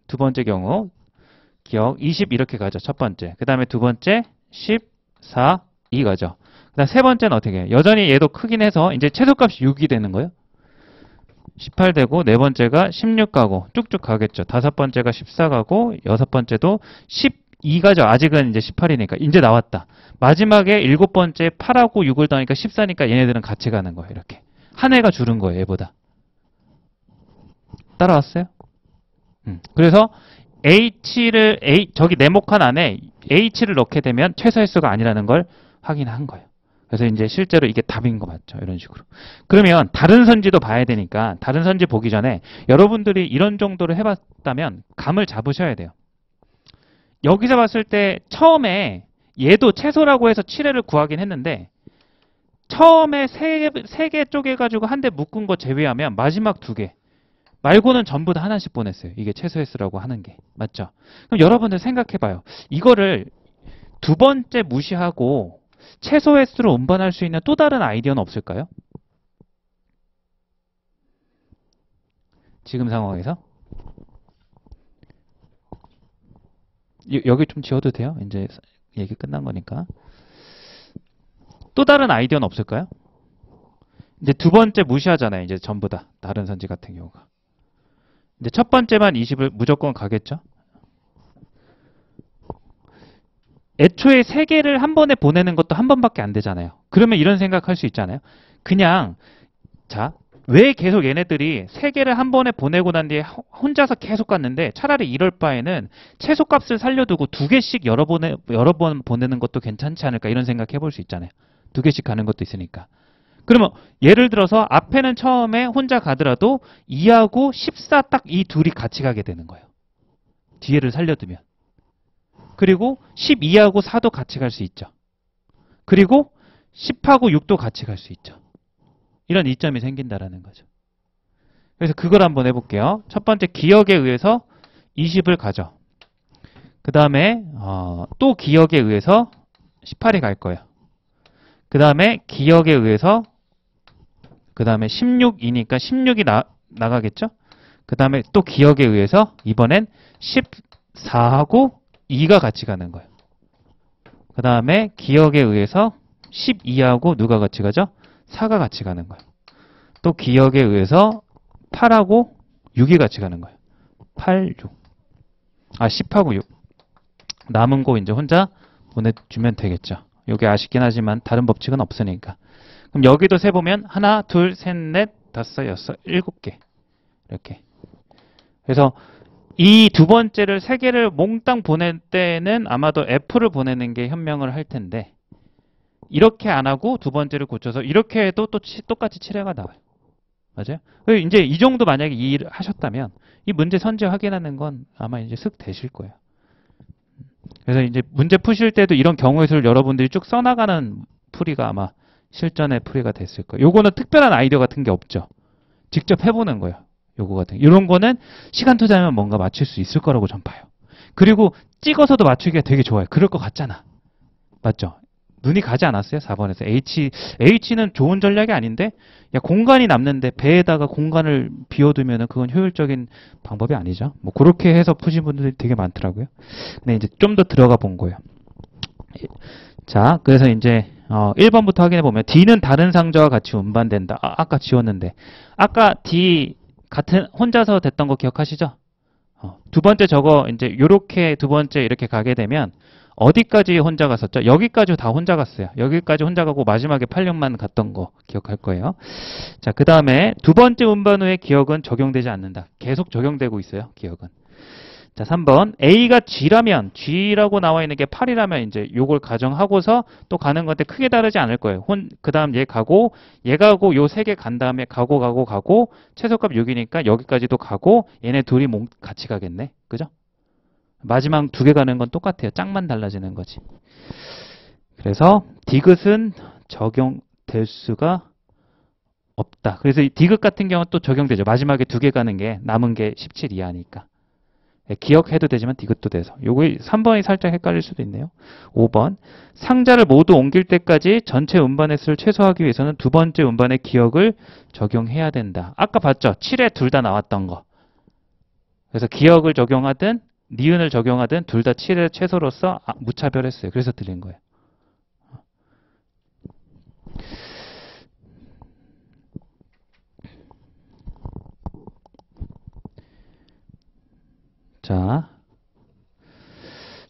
두 번째 경우 기억 20 이렇게 가죠. 첫 번째. 그 다음에 두 번째 10 4, 2 가죠. 그 다음 세 번째는 어떻게 해요? 여전히 얘도 크긴 해서 이제 최소값이 6이 되는 거예요. 18 되고 네 번째가 16 가고 쭉쭉 가겠죠. 다섯 번째가 14 가고 여섯 번째도 12 가죠. 아직은 이제 18이니까 이제 나왔다. 마지막에 일곱 번째 8하고 6을 더하니까 14니까 얘네들은 같이 가는 거예요. 이렇게. 한 해가 줄은 거예요. 얘보다. 따라왔어요? 그래서 저기 네모칸 안에 H를 넣게 되면 최소 횟수가 아니라는 걸 확인한 거예요. 그래서 이제 실제로 이게 답인 거 맞죠? 이런 식으로. 그러면 다른 선지도 봐야 되니까 다른 선지 보기 전에 여러분들이 이런 정도로 해봤다면 감을 잡으셔야 돼요. 여기서 봤을 때 처음에 얘도 최소라고 해서 7회를 구하긴 했는데 처음에 3개 쪼개가지고 한 대 묶은 거 제외하면 마지막 2개 말고는 전부 다 하나씩 보냈어요. 이게 최소 횟수라고 하는 게. 맞죠? 그럼 여러분들 생각해봐요. 이거를 두 번째 무시하고 최소 횟수로 운반할 수 있는 또 다른 아이디어는 없을까요? 지금 상황에서? 여기 좀 지워도 돼요? 이제 얘기 끝난 거니까. 또 다른 아이디어는 없을까요? 이제 두 번째 무시하잖아요. 이제 전부 다. 다른 선지 같은 경우가. 이제 첫 번째만 20을 무조건 가겠죠? 애초에 3개를 한 번에 보내는 것도 한 번밖에 안 되잖아요. 그러면 이런 생각할 수 있잖아요. 그냥 자, 왜 계속 얘네들이 3개를 한 번에 보내고 난 뒤에 혼자서 계속 갔는데 차라리 이럴 바에는 최소값을 살려두고 2개씩 여러 번 보내는 것도 괜찮지 않을까 이런 생각 해볼 수 있잖아요. 2개씩 가는 것도 있으니까. 그러면 예를 들어서 앞에는 처음에 혼자 가더라도 2하고 14 딱 이 둘이 같이 가게 되는 거예요. 뒤에를 살려두면. 그리고 12하고 4도 같이 갈 수 있죠. 그리고 10하고 6도 같이 갈 수 있죠. 이런 이점이 생긴다라는 거죠. 그래서 그걸 한번 해볼게요. 첫 번째 기억에 의해서 20을 가죠. 그 다음에 또 기억에 의해서 18이 갈 거예요. 그 다음에 기억에 의해서 그 다음에 16이니까 16이 나가겠죠? 그 다음에 또 기억에 의해서 이번엔 14하고 2가 같이 가는 거예요. 그 다음에 기억에 의해서 12하고 누가 같이 가죠? 4가 같이 가는 거예요. 또 기억에 의해서 8하고 6이 같이 가는 거예요. 8, 6. 10하고 6. 남은 거 이제 혼자 보내주면 되겠죠. 이게 아쉽긴 하지만 다른 법칙은 없으니까. 그럼 여기도 세보면 하나, 둘, 셋, 넷, 다섯, 여섯, 7개. 이렇게. 그래서 이 두 번째를 3개를 몽땅 보낼 때는 아마도 F를 보내는 게 현명을 할 텐데 이렇게 안 하고 두 번째를 고쳐서 이렇게 해도 또 똑같이 7회가 나와요. 맞아요? 이제 이 정도 만약에 이해를 하셨다면 이 문제 선제 확인하는 건 아마 이제 슥 되실 거예요. 그래서 이제 문제 푸실 때도 이런 경우의 수를 여러분들이 쭉 써나가는 풀이가 아마 실전의 풀이가 됐을 거예요. 요거는 특별한 아이디어 같은 게 없죠. 직접 해보는 거예요. 요거 같은 이런 거는 시간 투자하면 뭔가 맞출 수 있을 거라고 전 봐요. 그리고 찍어서도 맞추기가 되게 좋아요. 그럴 것 같잖아. 맞죠? 눈이 가지 않았어요? 4번에서. H는 좋은 전략이 아닌데, 야, 공간이 남는데 배에다가 공간을 비워두면 그건 효율적인 방법이 아니죠. 뭐, 그렇게 해서 푸신 분들이 되게 많더라고요. 근데 이제 좀 더 들어가 본 거예요. 자, 그래서 이제, 1번부터 확인해 보면, D는 다른 상자와 같이 운반된다. 아까 지웠는데. 아까 D 같은, 혼자서 됐던 거 기억하시죠? 두 번째 저거, 이제, 요렇게 두 번째 이렇게 가게 되면, 어디까지 혼자 갔었죠? 여기까지 다 혼자 갔어요. 여기까지 혼자 가고 마지막에 86만 갔던 거 기억할 거예요. 자, 그 다음에 두 번째 운반 후에 기억은 적용되지 않는다. 계속 적용되고 있어요. 기억은. 자, 3번. A가 G라면, G라고 나와 있는 게 8이라면 이제 요걸 가정하고서 또 가는 건데 크게 다르지 않을 거예요. 그 다음 얘 가고 요 세 개 간 다음에 가고 최소값 6이니까 여기까지도 가고 얘네 둘이 같이 가겠네. 그죠? 마지막 두 개 가는 건 똑같아요. 짝만 달라지는 거지. 그래서 디귿은 적용될 수가 없다. 그래서 이 디귿 같은 경우는 또 적용되죠. 마지막에 두 개 가는 게 남은 게 17 이하니까. 기억해도 되지만 디귿도 돼서. 요거 3번이 살짝 헷갈릴 수도 있네요. 5번. 상자를 모두 옮길 때까지 전체 운반의 수를 최소화하기 위해서는 두 번째 운반의 기억을 적용해야 된다. 아까 봤죠? 7에 둘 다 나왔던 거. 그래서 기억을 적용하든 니은을 적용하든 둘 다 7의 최소로서 무차별했어요. 그래서 드린 거예요. 자,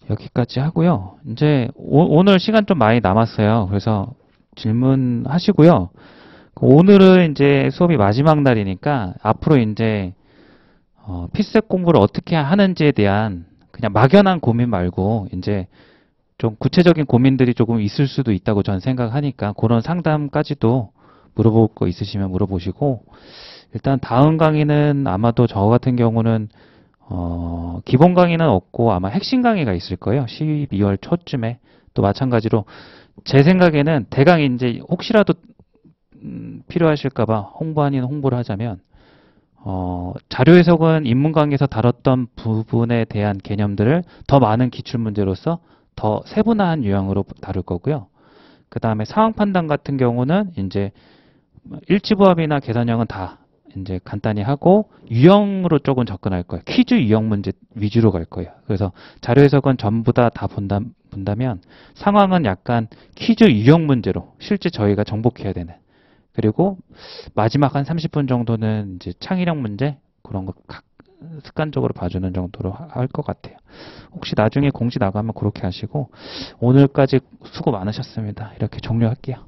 여기까지 하고요. 이제 오늘 시간 좀 많이 남았어요. 그래서 질문하시고요. 오늘은 이제 수업이 마지막 날이니까 앞으로 이제 필색 공부를 어떻게 하는지에 대한 그냥 막연한 고민 말고 이제 좀 구체적인 고민들이 조금 있을 수도 있다고 저는 생각하니까 그런 상담까지도 물어볼 거 있으시면 물어보시고 일단 다음 강의는 아마도 저 같은 경우는 기본 강의는 없고 아마 핵심 강의가 있을 거예요. 12월 초쯤에 또 마찬가지로 제 생각에는 대강 이제 혹시라도 필요하실까봐 홍보 아닌 홍보를 하자면 자료 해석은 인문 강의에서 다뤘던 부분에 대한 개념들을 더 많은 기출문제로서 더 세분화한 유형으로 다룰 거고요. 그 다음에 상황 판단 같은 경우는 이제 일치부합이나 계산형은 다 이제 간단히 하고 유형으로 조금 접근할 거예요. 퀴즈 유형 문제 위주로 갈 거예요. 그래서 자료 해석은 전부 다 본다면 상황은 약간 퀴즈 유형 문제로 실제 저희가 정복해야 되는 그리고 마지막 한 30분 정도는 이제 창의력 문제 그런 거 습관적으로 봐주는 정도로 할 것 같아요. 혹시 나중에 공지 나가면 그렇게 하시고 오늘까지 수고 많으셨습니다. 이렇게 종료할게요.